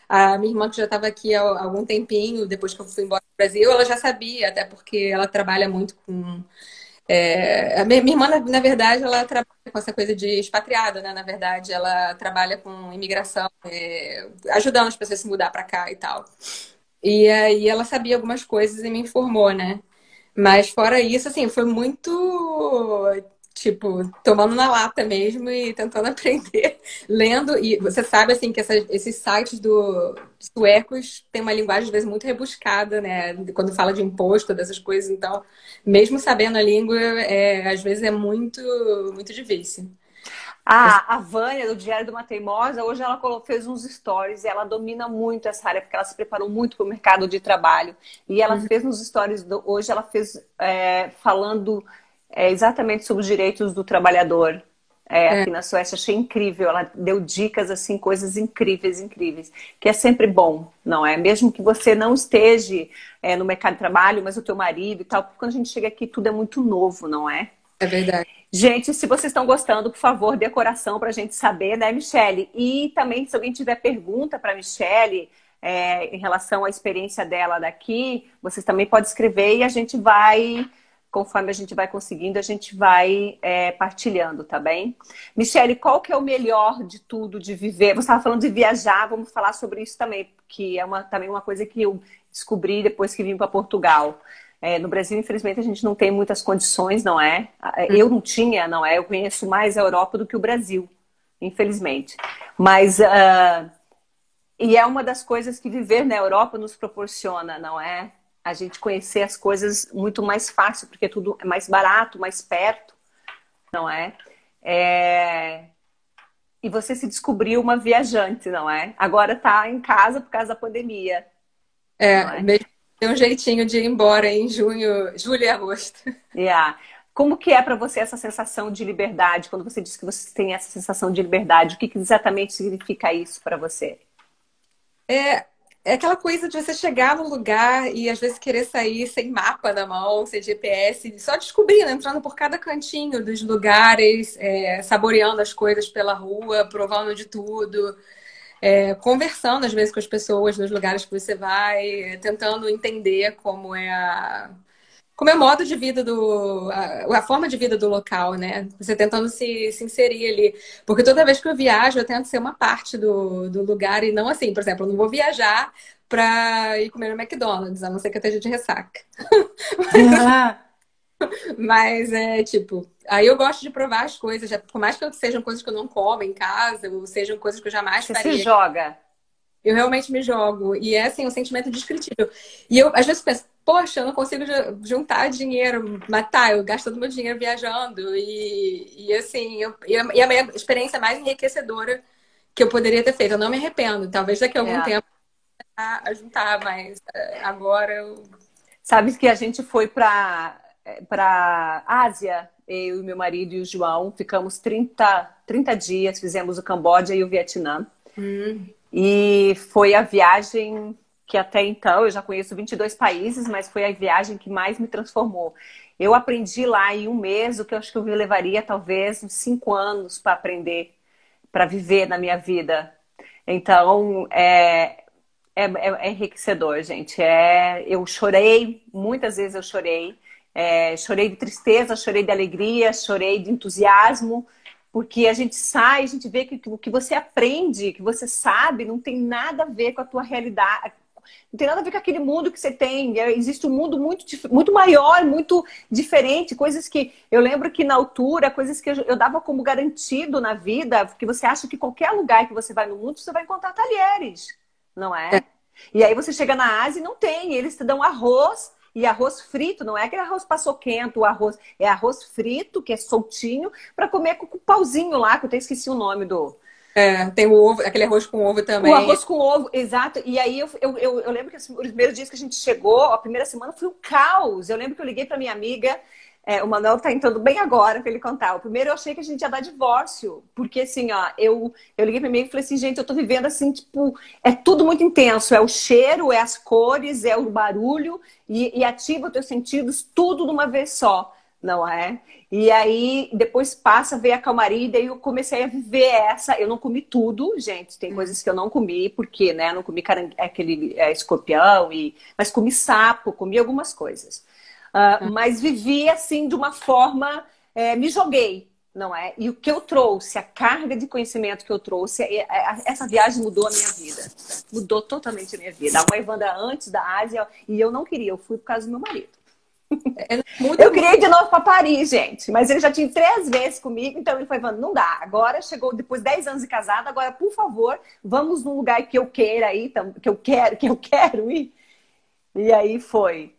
a minha irmã, que já estava aqui há algum tempinho, depois que eu fui embora do Brasil, ela já sabia, até porque ela trabalha muito com. A minha irmã, na verdade, ela trabalha com essa coisa de expatriado, né? Na verdade, ela trabalha com imigração, ajudando as pessoas a se mudar para cá e tal. E aí ela sabia algumas coisas e me informou, né? Mas fora isso, assim, foi muito, tipo, tomando na lata mesmo e tentando aprender, lendo. E você sabe, assim, que esses sites suecos têm uma linguagem, às vezes, muito rebuscada, né? Quando fala de imposto, dessas coisas. Então, mesmo sabendo a língua, às vezes é muito, muito difícil. A Vânia, do Diário de uma Teimosa, hoje ela fez uns stories e ela domina muito essa área, porque ela se preparou muito para o mercado de trabalho. E ela Uhum. fez nos stories, hoje ela fez falando exatamente sobre os direitos do trabalhor É, aqui na Suécia. Achei incrível, ela deu dicas, assim, coisas incríveis, incríveis. Que é sempre bom, não é? Mesmo que você não esteja no mercado de trabalho, mas o teu marido e tal, porque quando a gente chega aqui tudo é muito novo, não é? é verdade. Gente, se vocês estão gostando, por favor, dê coração para a gente saber, né, Michele? E também, se alguém tiver pergunta para a Michele em relação à experiência dela daqui, vocês também podem escrever e a gente vai conforme a gente vai conseguindo, a gente vai partilhando, tá bem? Michele, qual que é o melhor de tudo de viver? Você estava falando de viajar, vamos falar sobre isso também, que é também uma coisa que eu descobri depois que vim para Portugal. No Brasil, infelizmente, a gente não tem muitas condições, não é? Eu não tinha, não é? Eu conheço mais a Europa do que o Brasil, infelizmente. Mas, e é uma das coisas que viver na Europa nos proporciona, não é? A gente conhecer as coisas muito mais fácil, porque tudo é mais barato, mais perto, não é? E você se descobriu uma viajante, não é? Agora está em casa por causa da pandemia, não é? Mesmo tem um jeitinho de ir embora em junho, julho e agosto. Yeah. Como que é para você essa sensação de liberdade? Quando você diz que você tem essa sensação de liberdade, o que exatamente significa isso para você? É aquela coisa de você chegar no lugar e às vezes querer sair sem mapa na mão, sem GPS, só descobrindo, entrando por cada cantinho dos lugares, saboreando as coisas pela rua, provando de tudo, conversando às vezes com as pessoas nos lugares que você vai, tentando entender como é o modo de vida a forma de vida do local, né? Você tentando se inserir ali. Porque toda vez que eu viajo, eu tento ser uma parte do lugar e não assim, por exemplo, eu não vou viajar para ir comer no McDonald's, a não ser que eu esteja de ressaca. Mas tipo, aí eu gosto de provar as coisas, por mais que sejam coisas que eu não como em casa, ou sejam coisas que eu jamais Você faria. se joga. Eu realmente me jogo. E é, assim, um sentimento indescritível. E eu, às vezes, penso, poxa, eu não consigo juntar dinheiro. Mas tá, eu gasto todo o meu dinheiro viajando. E assim, e a minha experiência mais enriquecedora que eu poderia ter feito. Eu não me arrependo. Talvez daqui a algum tempo a juntar, mas agora eu... Sabe que a gente foi para Ásia, eu e meu marido e o João, ficamos 30 dias, fizemos o Camboja e o Vietnã. E foi a viagem que até então, eu já conheço 22 países, mas foi a viagem que mais me transformou. Eu aprendi lá em um mês o que eu acho que eu me levaria talvez uns 5 anos para aprender, para viver na minha vida. Então, é enriquecedor, gente. Eu chorei, muitas vezes eu chorei. Chorei de tristeza, chorei de alegria, chorei de entusiasmo. Porque a gente sai, a gente vê que o que você aprende, que você sabe, não tem nada a ver com a tua realidade. Não tem nada a ver com aquele mundo que você tem. Existe um mundo muito maior, muito diferente. Coisas que eu lembro que na altura, coisas que eu dava como garantido na vida, porque você acha que qualquer lugar que você vai no mundo, você vai encontrar talheres, não é? E aí você chega na Ásia e não tem. Eles te dão arroz. E arroz frito, não é aquele arroz paçoquento, é arroz frito, que é soltinho, para comer com o pauzinho lá, que eu até esqueci o nome do... tem o ovo, aquele arroz com ovo também. O arroz com ovo, exato. E aí eu lembro que os primeiros dias que a gente chegou, a primeira semana foi um caos. Eu lembro que eu liguei para minha amiga, o Manuel tá entrando bem agora para ele contar. O primeiro eu achei que a gente ia dar divórcio, porque assim, ó, eu liguei para minha amiga e falei assim, gente, eu tô vivendo assim, tipo, é tudo muito intenso, é o cheiro, é as cores, é o barulho e ativa os teus sentidos, tudo de uma vez só, não é? E aí depois passa a ver a calmaria e daí eu comecei a viver eu não comi tudo, gente, tem coisas que eu não comi, porque, né, eu não comi aquele escorpião, mas comi sapo, comi algumas coisas. Mas vivi assim de uma forma, me joguei, não é? E o que eu trouxe, a carga de conhecimento que eu trouxe, essa viagem mudou a minha vida. Mudou totalmente a minha vida. A Evandra antes da Ásia, e eu não queria, eu fui por causa do meu marido. Eu queria ir de novo para Paris, gente, mas ele já tinha 3 vezes comigo, então ele foi falando, não dá. Agora chegou depois de 10 anos de casado, agora, por favor, vamos num lugar que eu queira ir, que eu quero ir. E aí foi.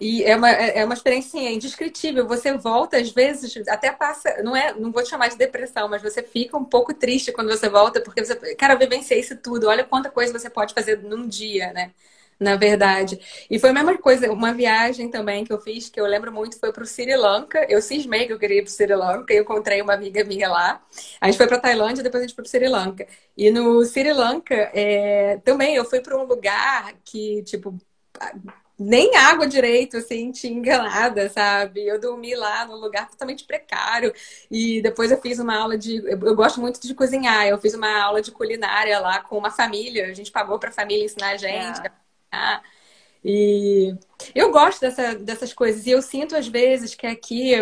E é uma experiência assim, indescritível. Você volta, às vezes, até passa. Não vou te chamar de depressão, mas você fica um pouco triste quando você volta, porque você, cara, eu vivenciei isso tudo. Olha quanta coisa você pode fazer num dia, né? Na verdade. E foi a mesma coisa, uma viagem também que eu fiz, que eu lembro muito, foi pro Sri Lanka. Eu cismei que eu queria ir pro Sri Lanka, eu encontrei uma amiga minha lá. A gente foi pra Tailândia, depois a gente foi pro Sri Lanka. E no Sri Lanka, também eu fui para um lugar que, tipo, nem água direito, assim, tinha nada, sabe? Eu dormi lá num lugar totalmente precário. E depois eu fiz uma aula de... Eu gosto muito de cozinhar. Eu fiz uma aula de culinária lá com uma família. A gente pagou pra família ensinar a gente a cozinhar. E eu gosto dessas coisas. E eu sinto, às vezes, que aqui,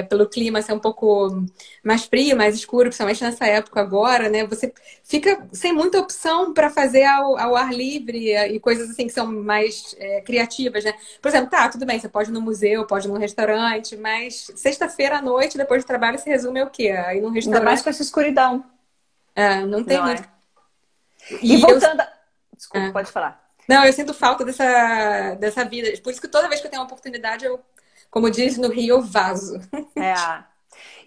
pelo clima ser um pouco mais frio, mais escuro, principalmente nessa época agora, né? Você fica sem muita opção para fazer ao ar livre e coisas assim que são mais criativas, né? Por exemplo, tá, tudo bem, você pode ir no museu, pode ir num restaurante, mas sexta-feira à noite, depois do trabalho, se resume ao quê? Aí num Ainda mais restaurante, com essa escuridão, não tem não muito. é? E E eu. voltando... Desculpa, é. pode falar. Não, eu sinto falta dessa vida. Por isso que toda vez que eu tenho uma oportunidade, eu, como diz no Rio, eu vazo. É.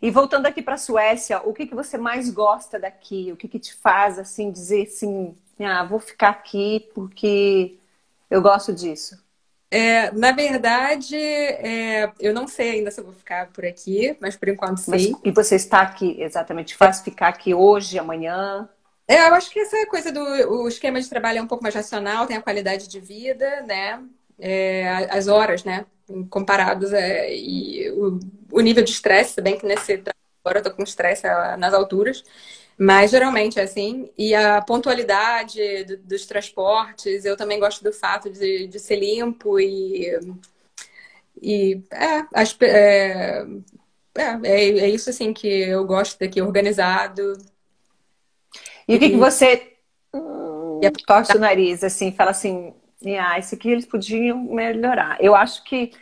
E voltando aqui para a Suécia, o que que você mais gosta daqui? O que que te faz assim dizer assim, ah, vou ficar aqui porque eu gosto disso? Na verdade, eu não sei ainda se eu vou ficar por aqui, mas por enquanto Mas sim. e você está aqui exatamente? Faz ficar aqui hoje, amanhã? Eu acho que essa coisa do o esquema de trabalho é um pouco mais racional, tem a qualidade de vida, né? As horas, né? Comparados, e o nível de estresse, se bem que nesse trabalho agora eu tô com estresse nas alturas, mas geralmente é assim. E a pontualidade dos transportes, eu também gosto do fato de ser limpo e é isso assim que eu gosto daqui, organizado. E o que que E, você e torce o nariz assim, fala assim, ah, esse aqui eles podiam melhorar. Eu acho que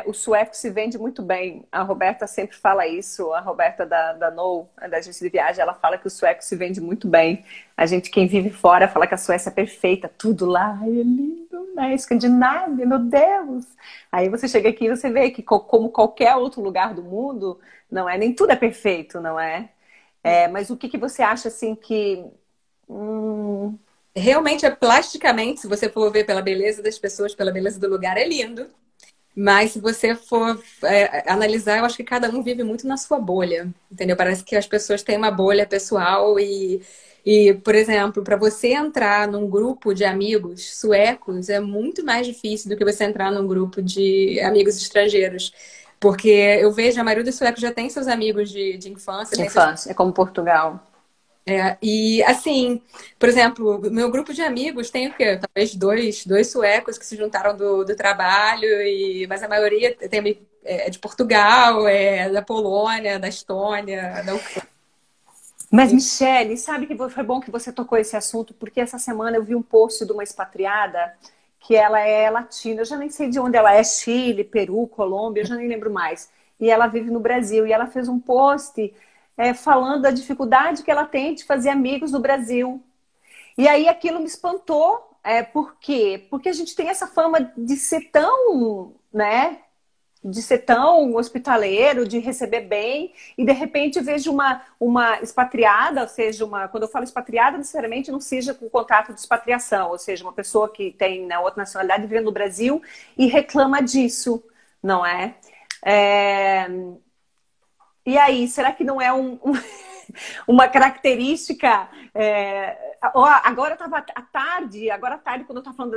o sueco se vende muito bem. A Roberta sempre fala isso. A Roberta da No, da agência de viagem, ela fala que o sueco se vende muito bem. A gente, quem vive fora, fala que a Suécia é perfeita. Tudo lá é lindo, né? Escandinávia, meu Deus! Aí você chega aqui e você vê que, como qualquer outro lugar do mundo, não é? Nem tudo é perfeito, não é? Mas o que que você acha, assim, que... hum, realmente, plasticamente, se você for ver pela beleza das pessoas, pela beleza do lugar, é lindo. Mas se você for analisar, eu acho que cada um vive muito na sua bolha, entendeu? Parece que as pessoas têm uma bolha pessoal por exemplo, para você entrar num grupo de amigos suecos é muito mais difícil do que você entrar num grupo de amigos estrangeiros. Porque eu vejo a maioria dos suecos já tem seus amigos de infância, tem seus infância, é como Portugal. e assim, por exemplo, meu grupo de amigos tem o quê? Talvez dois suecos que se juntaram do trabalho, mas a maioria é de Portugal, é da Polônia, da Estônia, da Ucrânia. Mas, Michele, sabe que foi bom que você tocou esse assunto, porque essa semana eu vi um post de uma expatriada que ela é latina, eu já nem sei de onde ela é, Chile, Peru, Colômbia, eu já nem lembro mais. E ela vive no Brasil, e ela fez um post falando da dificuldade que ela tem de fazer amigos no Brasil. E aí aquilo me espantou, por quê? Porque a gente tem essa fama de ser tão, né, de ser tão hospitaleiro, de receber bem, e de repente vejo uma expatriada, ou seja, quando eu falo expatriada, necessariamente não seja com contrato de expatriação, ou seja, uma pessoa que tem, né, outra nacionalidade vivendo no Brasil e reclama disso, não é? E aí, será que não é uma característica? Agora estava à tarde, quando eu estava falando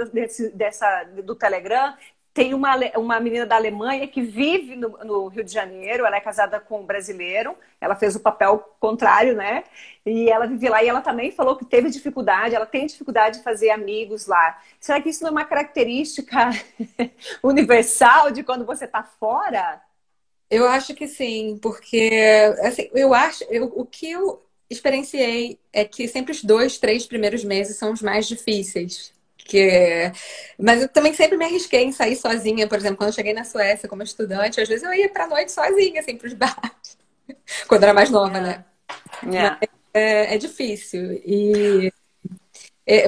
do Telegram, tem uma menina da Alemanha que vive no Rio de Janeiro, ela é casada com um brasileiro, ela fez o papel contrário, né? E ela vive lá e ela também falou que teve dificuldade, ela tem dificuldade de fazer amigos lá. Será que isso não é uma característica universal de quando você está fora? Eu acho que sim, porque assim, o que eu experienciei é que sempre os 2, 3 primeiros meses são os mais difíceis. Mas eu também sempre me arrisquei em sair sozinha, por exemplo, quando eu cheguei na Suécia como estudante, às vezes eu ia pra noite sozinha, assim, pros bares, quando eu era mais nova, né? Yeah. Yeah. É difícil.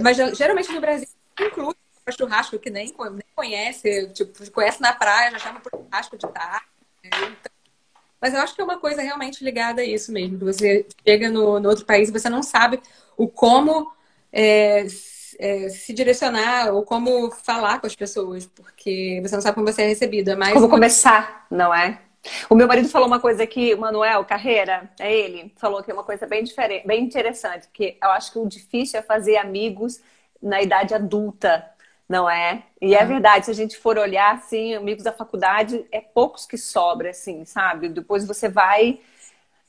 Mas geralmente no Brasil inclui churrasco que nem conhece, tipo, conhece na praia, já chama por churrasco de tarde. Mas eu acho que é uma coisa realmente ligada a isso mesmo, que você chega no outro país e você não sabe o como se direcionar ou como falar com as pessoas, porque você não sabe como você é recebido. É mais Como uma. começar, não é? O meu marido falou uma coisa aqui, o Manuel Carreira, é ele, falou que é uma coisa bem diferente, bem interessante, que eu acho que o difícil é fazer amigos na idade adulta, não é? E é verdade, se a gente for olhar, assim, amigos da faculdade, é poucos que sobra, assim, sabe? Depois você vai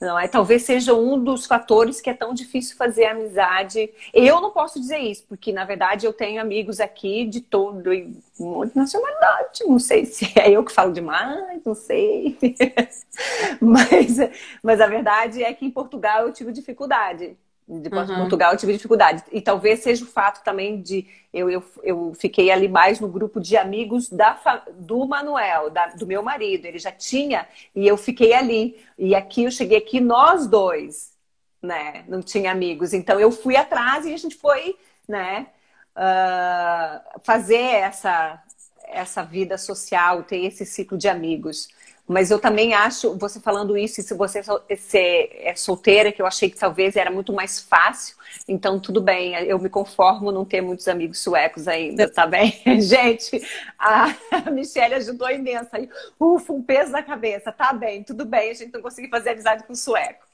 Não é? Talvez seja um dos fatores que é tão difícil fazer amizade. Eu não posso dizer isso, porque na verdade eu tenho amigos aqui de todo e muita nacionalidade. Não sei se é eu que falo demais, não sei. Mas, mas a verdade é que em Portugal eu tive dificuldade. Depois de Uhum. Portugal eu tive dificuldade. E talvez seja o fato também de eu fiquei ali mais no grupo de amigos do Manuel, do meu marido. Ele já tinha, e eu fiquei ali. E aqui eu cheguei aqui, nós dois, né? Não tinha amigos. Então eu fui atrás e a gente foi, né? Fazer essa vida social, ter esse ciclo de amigos. Mas eu também acho, você falando isso, e se você é solteira, que eu achei que talvez era muito mais fácil, então tudo bem, eu me conformo não ter muitos amigos suecos ainda, tá bem? Gente, a Michelle ajudou imenso aí. Ufa, um peso na cabeça, tá bem, tudo bem, a gente não conseguiu fazer amizade com sueco.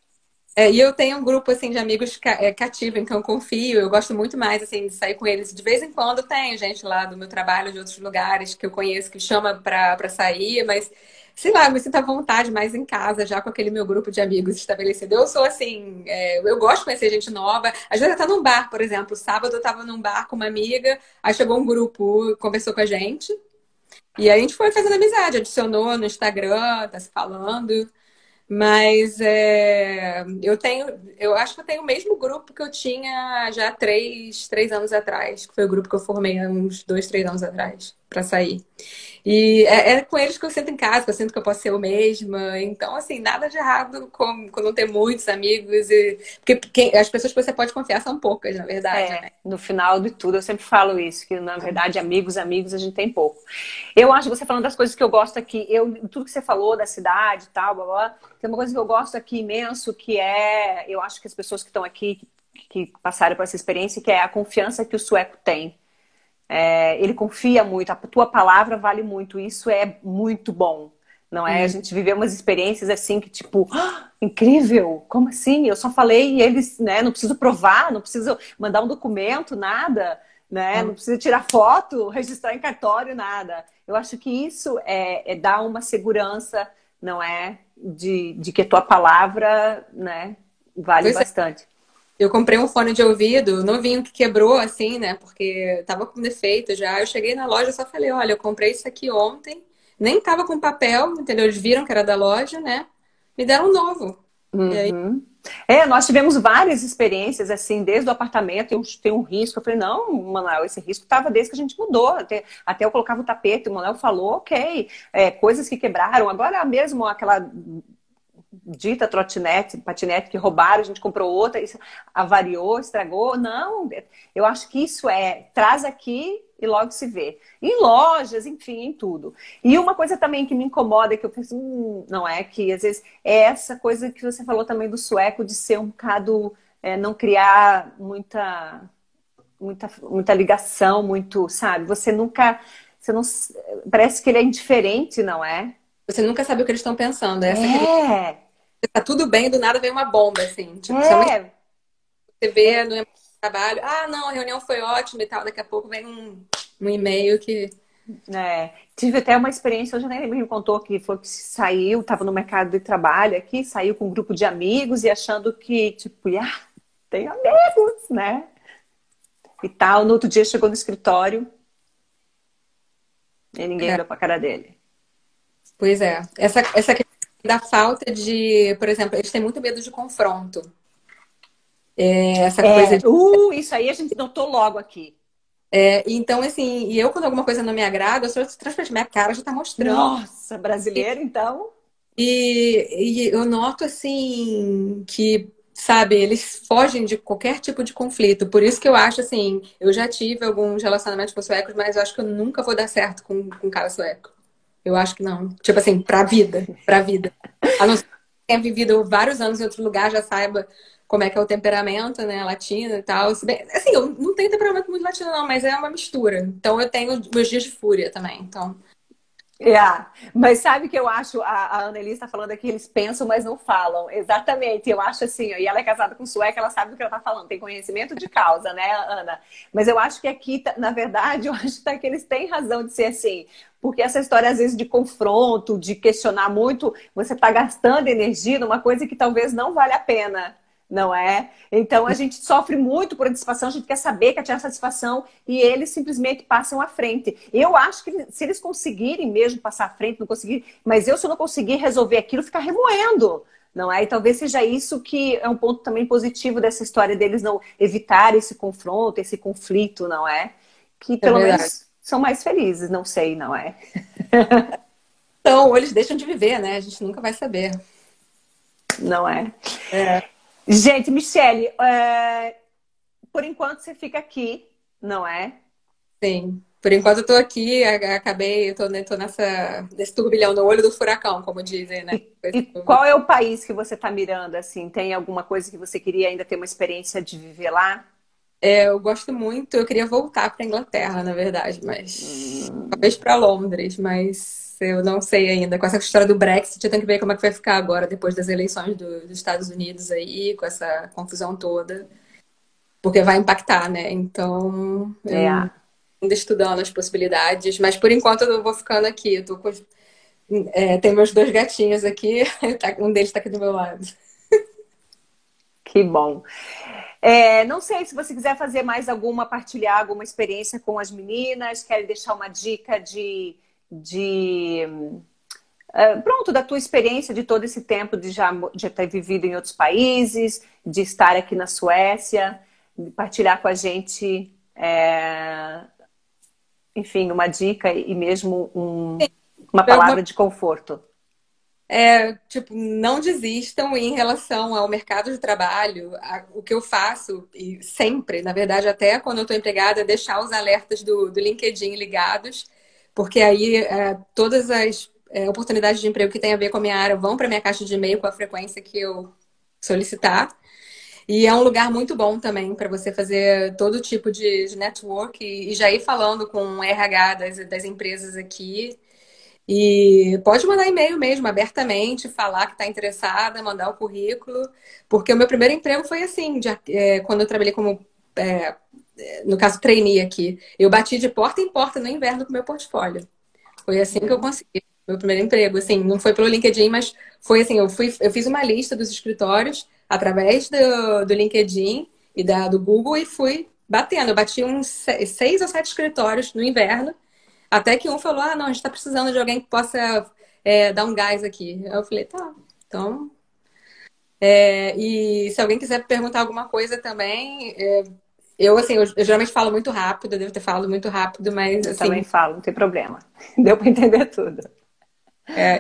E eu tenho um grupo assim de amigos cativo, então eu confio, eu gosto muito mais assim de sair com eles. De vez em quando tem gente lá do meu trabalho, de outros lugares que eu conheço que chama pra sair, mas sei lá, eu me sinto à vontade mais em casa, já com aquele meu grupo de amigos estabelecido. Eu sou assim, eu gosto de conhecer gente nova. Às vezes até num bar, por exemplo. Sábado eu tava num bar com uma amiga, aí chegou um grupo, conversou com a gente, e aí a gente foi fazendo amizade, adicionou no Instagram, tá se falando. Mas eu acho que eu tenho o mesmo grupo que eu tinha já três anos atrás, que foi o grupo que eu formei há uns 2, 3 anos atrás, para sair. E é com eles que eu sinto em casa, que eu sinto que eu posso ser eu mesma. Então, assim, nada de errado com não ter muitos amigos. Porque as pessoas que você pode confiar são poucas, na verdade, né? No final de tudo, eu sempre falo isso, que na verdade, amigos a gente tem pouco. Eu acho, você falando das coisas que eu gosto aqui, tudo que você falou da cidade e tal, blá, blá, tem uma coisa que eu gosto aqui imenso, que eu acho que as pessoas que estão aqui, que passaram por essa experiência, que é a confiança que o sueco tem. Ele confia muito, a tua palavra vale muito, isso é muito bom, não é? A gente viveu umas experiências assim que tipo, incrível, como assim? Eu só falei e eles, né, não preciso provar, não preciso mandar um documento, nada, né? Não preciso tirar foto, registrar em cartório, nada. Eu acho que isso dar uma segurança, não é? De que a tua palavra, né, vale Pois é. bastante. Eu comprei um fone de ouvido novinho que quebrou, assim, né? Porque tava com defeito já. Eu cheguei na loja e só falei, olha, eu comprei isso aqui ontem. Nem tava com papel, entendeu? Eles viram que era da loja, né? Me deram um novo. E aí, Uhum. Nós tivemos várias experiências, assim, desde o apartamento, tem um risco. Eu falei, não, Manuel, esse risco estava desde que a gente mudou. Até eu colocava o tapete, o Manuel falou, ok. Coisas que quebraram. Agora mesmo aquela dita trotinete, patinete que roubaram, a gente comprou outra, isso avariou, estragou. Não, eu acho que isso traz aqui e logo se vê. Em lojas, enfim, em tudo. E uma coisa também que me incomoda, que eu penso, não é, que às vezes é essa coisa que você falou também do sueco, de ser um bocado, não criar muita ligação, muito, sabe? Você não, parece que ele é indiferente, não é? você nunca sabe o que eles estão pensando. Essa que É, tá tudo bem, do nada vem uma bomba, assim. Tipo, você é. vê no trabalho, ah, não, a reunião foi ótima e tal. Daqui a pouco vem um e-mail que. Tive até uma experiência, hoje a Nenê me contou que foi que saiu, estava no mercado de trabalho aqui, saiu com um grupo de amigos e achando que, tipo, tem amigos, né? E tal. No outro dia chegou no escritório e ninguém É, olhou pra cara dele. pois é. Essa questão da falta de, por exemplo, eles têm muito medo de confronto. Essa coisa de. Isso aí a gente notou logo aqui. Então, assim, e eu, quando alguma coisa não me agrada, eu sou transparente, minha cara já tá mostrando. Nossa, brasileiro, então. E eu noto, assim, que, sabe, eles fogem de qualquer tipo de conflito. Por isso que eu acho, assim, eu já tive alguns relacionamentos com suecos, mas eu acho que eu nunca vou dar certo com um cara sueco. Eu acho que não. Tipo assim, pra vida, pra vida. A não ser que tenha vivido vários anos em outro lugar, já saiba como é que é o temperamento, né, latino e tal. Assim, eu não tenho temperamento muito latino, não, mas é uma mistura. Então eu tenho meus dias de fúria também. Então, Mas sabe que eu acho, a Annelise está falando aqui, eles pensam, mas não falam. Exatamente, eu acho assim, ó, e ela é casada com sueca, ela sabe do que ela está falando, tem conhecimento de causa, né, Ana? Mas eu acho que aqui, na verdade, eu acho que eles têm razão de ser assim, Porque essa história, às vezes, de confronto, de questionar muito, você está gastando energia numa coisa que talvez não vale a pena, não é? Então, a gente sofre muito por antecipação, a gente quer saber, quer tirar satisfação, e eles simplesmente passam à frente. Eu acho que se eles conseguirem mesmo passar à frente, não conseguir, mas eu, se eu não conseguir resolver aquilo, ficar remoendo. Não é? E talvez seja isso que é um ponto também positivo dessa história deles não evitar esse confronto, esse conflito, não é? Que É pelo verdade. menos são mais felizes, não sei, não é? Então, ou eles deixam de viver, né? A gente nunca vai saber. Não é? É, Gente, Michele, por enquanto você fica aqui, não é? sim. Por enquanto eu tô aqui, acabei, tô nesse turbilhão no olho do furacão, como dizem, né? E qual é o país que você está mirando, assim? Tem alguma coisa que você queria ainda ter uma experiência de viver lá? Eu gosto muito, eu queria voltar para Inglaterra, na verdade, mas talvez para Londres, mas eu não sei ainda. Com essa história do Brexit, eu tenho que ver como é que vai ficar agora, depois das eleições dos Estados Unidos aí, com essa confusão toda, porque vai impactar, né? Então, É. eu ainda estudando as possibilidades, mas por enquanto eu vou ficando aqui. Eu tô com, tem meus dois gatinhos aqui, um deles está aqui do meu lado. Que bom. Não sei se você quiser fazer mais alguma, partilhar alguma experiência com as meninas, quer deixar uma dica pronto, da tua experiência de todo esse tempo de já ter vivido em outros países, de estar aqui na Suécia, de partilhar com a gente, enfim, uma dica e mesmo uma Uma palavra de conforto. Tipo, não desistam em relação ao mercado de trabalho. O que eu faço, e sempre, na verdade, até quando eu estou empregada, é deixar os alertas do LinkedIn ligados, porque aí todas as oportunidades de emprego que tem a ver com a minha área vão para minha caixa de e-mail com a frequência que eu solicitar. E é um lugar muito bom também para você fazer todo tipo de network e já ir falando com o RH das empresas aqui. E pode mandar e-mail mesmo, abertamente, falar que está interessada, mandar o currículo, porque o meu primeiro emprego foi assim, quando eu trabalhei como, é, no caso, trainee aqui. Eu bati de porta em porta no inverno com o meu portfólio. Foi assim que eu consegui meu primeiro emprego. Assim, não foi pelo LinkedIn, mas foi assim, eu fiz uma lista dos escritórios através do LinkedIn e do Google e fui batendo. Eu bati uns 6 ou 7 escritórios no inverno até que um falou, não, a gente tá precisando de alguém que possa dar um gás aqui. Aí eu falei, tá, então. E se alguém quiser perguntar alguma coisa também, assim, eu geralmente falo muito rápido, eu devo ter falado muito rápido, mas Eu também assim, falo, não tem problema. Deu para entender tudo.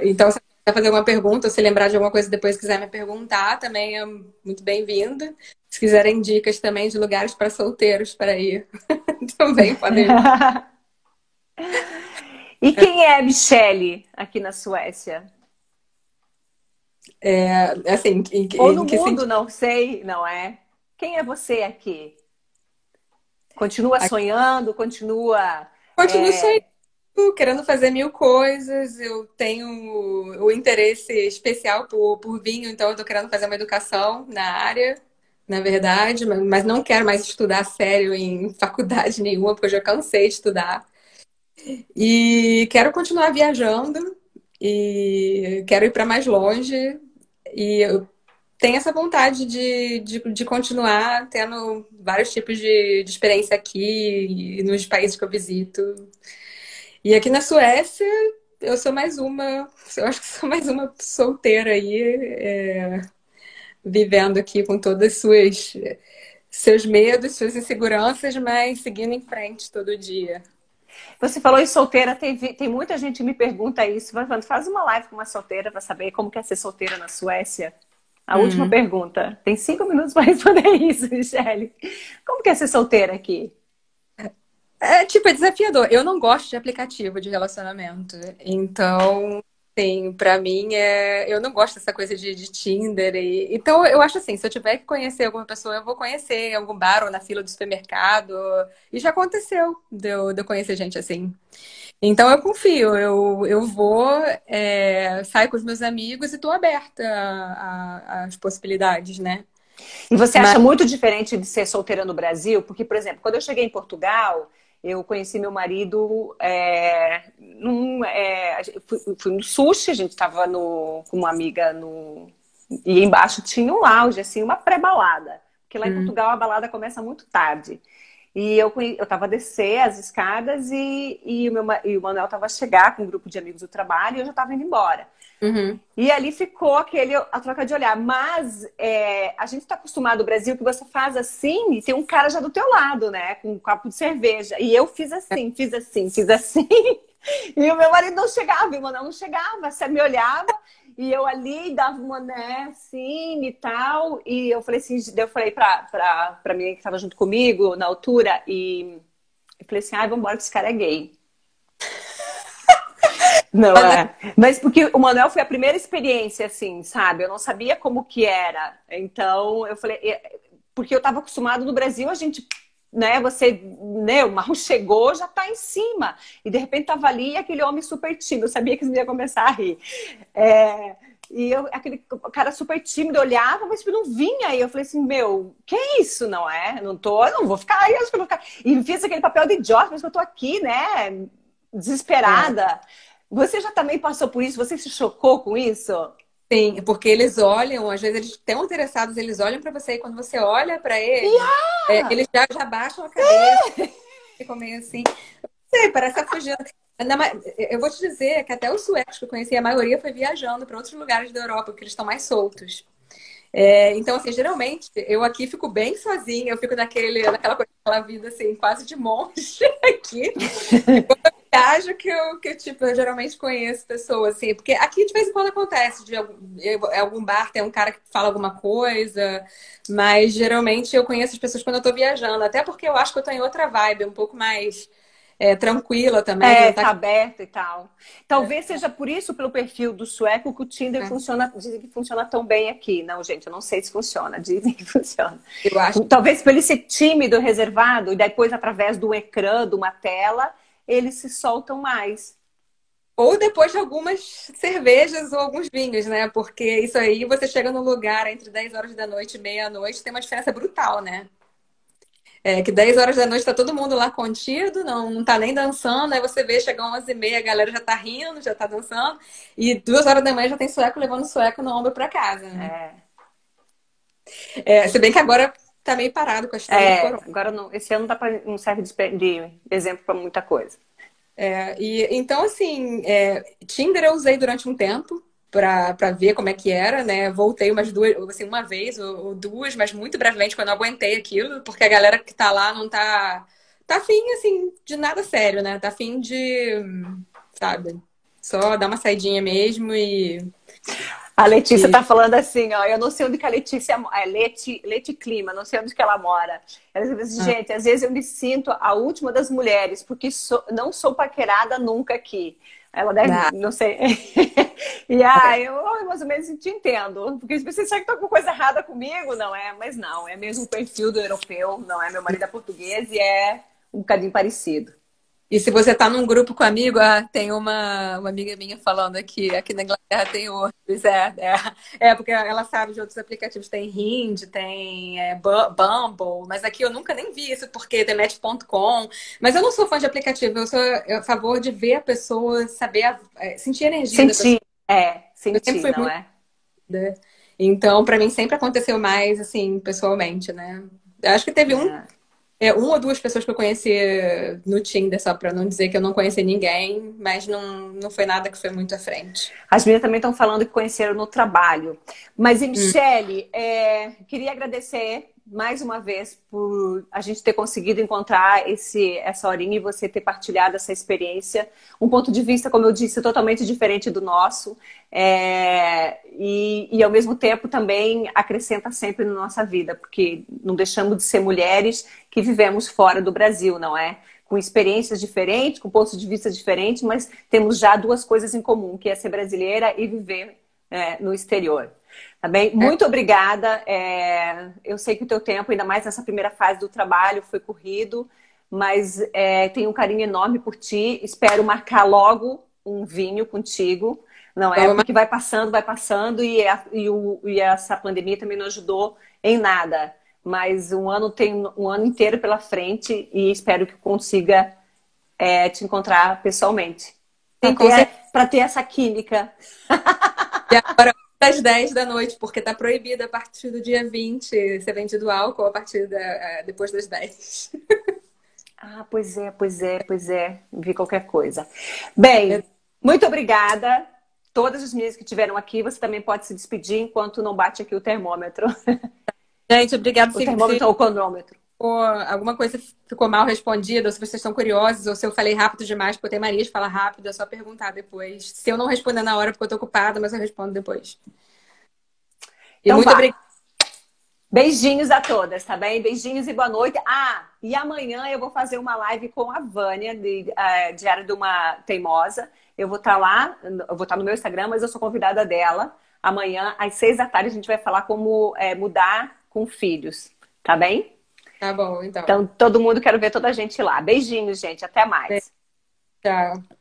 então se você quiser fazer alguma pergunta, ou se lembrar de alguma coisa depois quiser me perguntar, também é muito bem-vindo. Se quiserem dicas também de lugares para solteiros para ir, também podem. E quem é a Michele aqui na Suécia? Assim, Ou no em que mundo, sentido? não sei, não é? Quem é você aqui? Continua sonhando? Continua. Continuo é, querendo fazer mil coisas, eu tenho o interesse especial por vinho, então eu tô querendo fazer uma educação na área, na verdade, mas não quero mais estudar sério em faculdade nenhuma, porque eu já cansei de estudar. E quero continuar viajando e quero ir para mais longe. E eu tenho essa vontade de continuar tendo vários tipos de experiência aqui e nos países que eu visito. E aqui na Suécia, eu sou mais uma, eu acho que sou mais uma solteira aí, vivendo aqui com todas seus medos, suas inseguranças, mas seguindo em frente todo dia. Você falou em solteira, tem muita gente que me pergunta isso. Faz uma live com uma solteira para saber como que é ser solteira na Suécia. A última Hum. pergunta. Tem 5 minutos para responder isso, Michele. Como que é ser solteira aqui? Tipo, é desafiador. Eu não gosto de aplicativo de relacionamento. Então, sim, pra mim eu não gosto dessa coisa de Tinder. Então, eu acho assim, se eu tiver que conhecer alguma pessoa, eu vou conhecer em algum bar ou na fila do supermercado. E já aconteceu de eu conhecer gente assim. Então, eu confio. Eu vou, saio com os meus amigos e tô aberta às possibilidades, né? E você Mas, acha muito diferente de ser solteira no Brasil? Porque, por exemplo, quando eu cheguei em Portugal, Eu conheci meu marido fui no sushi, a gente estava com uma amiga e embaixo tinha um lounge, assim, uma pré-balada. Porque lá em Hum. Portugal a balada começa muito tarde. E eu estava a descer as escadas e o Manuel estava a chegar com um grupo de amigos do trabalho e eu já estava indo embora. Uhum. E ali ficou a troca de olhar. Mas a gente está acostumado no Brasil que você faz assim e tem um cara já do teu lado, né? Com um copo de cerveja. E eu fiz assim, fiz assim, fiz assim. E o meu marido não chegava, e o Manuel não chegava. Você me olhava e eu ali dava uma, né, assim e tal. E eu falei assim, eu falei pra menina que estava junto comigo na altura e eu falei assim, ai, vamos embora que esse cara é gay. Não é. Mas porque o Manuel foi a primeira experiência, assim, sabe? Eu não sabia como que era. Então, eu falei... Porque eu estava acostumado no Brasil, a gente... Né, você, né, o mal chegou, já tá em cima. E de repente tava ali e aquele homem super tímido. Eu sabia que eles iam começar a rir. Aquele cara super tímido olhava, mas não vinha. E eu falei assim, meu, que é isso, não é? Não vou ficar aí. Acho que eu vou ficar... E fiz aquele papel de idiota, mas eu tô aqui, né? Desesperada. Você já também passou por isso? Você se chocou com isso? Sim, porque eles olham, às vezes eles estão interessados, eles olham para você e quando você olha para eles, eles já baixam a cabeça, ficam meio assim. Não sei, parece a fugindo. Eu vou te dizer que até os suecos que eu conheci, a maioria foi viajando para outros lugares da Europa, porque eles estão mais soltos. Então, assim, geralmente, eu aqui fico bem sozinha, eu fico naquela coisa, aquela vida, assim, quase de monge aqui. E quando eu viajo tipo, eu geralmente conheço pessoas, assim, porque aqui de vez em quando acontece, de algum bar tem um cara que fala alguma coisa, mas geralmente eu conheço as pessoas quando eu tô viajando, até porque eu acho que eu tô em outra vibe, um pouco mais tranquila também. Não Tá aberto e tal. Talvez seja por isso, pelo perfil do sueco, que o Tinder funciona, dizem que funciona tão bem aqui. Não, gente, eu não sei se funciona, dizem que funciona. Eu acho. Talvez por ele ser tímido, reservado, e depois, através do ecrã, de uma tela, eles se soltam mais. Ou depois de algumas cervejas ou alguns vinhos, né? Porque isso aí, você chega num lugar entre 10 horas da noite e meia-noite, tem uma diferença brutal, né? Que 10 horas da noite tá todo mundo lá contido, não tá nem dançando, aí você vê, chega 11h30, a galera já tá rindo, já tá dançando, e 2 horas da manhã já tem sueco levando sueco no ombro pra casa, né? Se bem que agora tá meio parado com a história do corona. Agora esse ano não serve de exemplo para muita coisa. Então, assim, Tinder eu usei durante um tempo pra ver como é que era, né? Voltei umas duas, assim, uma vez ou duas, mas muito brevemente, quando eu não aguentei aquilo, porque a galera que tá lá não tá afim, assim, de nada sério, né? Tá afim de, sabe, só dar uma saidinha mesmo e... A Letícia tá falando assim, ó, eu não sei onde que a Letícia mora, Leti Clima, não sei onde que ela mora. Ela diz assim, gente, às vezes eu me sinto a última das mulheres, porque não sou paquerada nunca aqui. Ela deve, não sei. E eu mais ou menos te entendo, porque você sabe que tá com coisa errada comigo, não é? Mas não, é mesmo o perfil do europeu, não é? Meu marido é português e é um bocadinho parecido. E se você tá num grupo com amigo, tem uma amiga minha falando aqui na Inglaterra tem outros. Porque ela sabe de outros aplicativos. Tem Hinge, tem Bumble, mas aqui eu nunca nem vi isso, porque tem Match.com. Mas eu não sou fã de aplicativo, eu sou a favor de ver a pessoa, saber, sentir a energia da pessoa. Sentir, não é? Então, pra mim, sempre aconteceu mais, assim, pessoalmente, né? Eu acho que teve uma ou duas pessoas que eu conheci no Tinder, só pra não dizer que eu não conheci ninguém, mas não foi nada que foi muito à frente. As meninas também estão falando que conheceram no trabalho. Mas, Michele, queria agradecer mais uma vez por a gente ter conseguido encontrar essa horinha e você ter partilhado essa experiência. Um ponto de vista, como eu disse, totalmente diferente do nosso. E ao mesmo tempo também acrescenta sempre na nossa vida, porque não deixamos de ser mulheres que vivemos fora do Brasil, não é? Com experiências diferentes, com pontos de vista diferentes, mas temos já duas coisas em comum, que é ser brasileira e viver no exterior. Tá bem? Muito obrigada. Eu sei que o teu tempo, ainda mais nessa primeira fase do trabalho, foi corrido, mas tenho um carinho enorme por ti. Espero marcar logo um vinho contigo. Não é? Porque vai passando e essa pandemia também não ajudou em nada. mas um ano tem um ano inteiro pela frente e espero que consiga te encontrar pessoalmente. Para ter essa química. E agora, das 10 da noite, porque tá proibido a partir do dia 20 ser vendido álcool a partir depois das 10. Ah, pois é, pois é, pois é. Vi qualquer coisa. Bem, muito obrigada. Todas as meninas que estiveram aqui, você também pode se despedir enquanto não bate aqui o termômetro. Gente, obrigada. O termômetro ou o cronômetro. Alguma coisa ficou mal respondida, ou se vocês estão curiosos, ou se eu falei rápido demais, porque eu tenho mania de falar rápido, é só perguntar depois. Se eu não responder na hora, porque eu tô ocupada, mas eu respondo depois. E então, muito obrigada. Beijinhos a todas, tá bem? Beijinhos e boa noite. Ah, e amanhã eu vou fazer uma live com a Vânia, Diário de uma Teimosa. Eu vou estar lá, eu vou estar no meu Instagram, mas eu sou convidada dela. Amanhã, às 6 da tarde, a gente vai falar como mudar com filhos, tá bem? Tá bom, então. Então, todo mundo, quero ver toda a gente lá. Beijinhos, gente. Até mais. Tchau.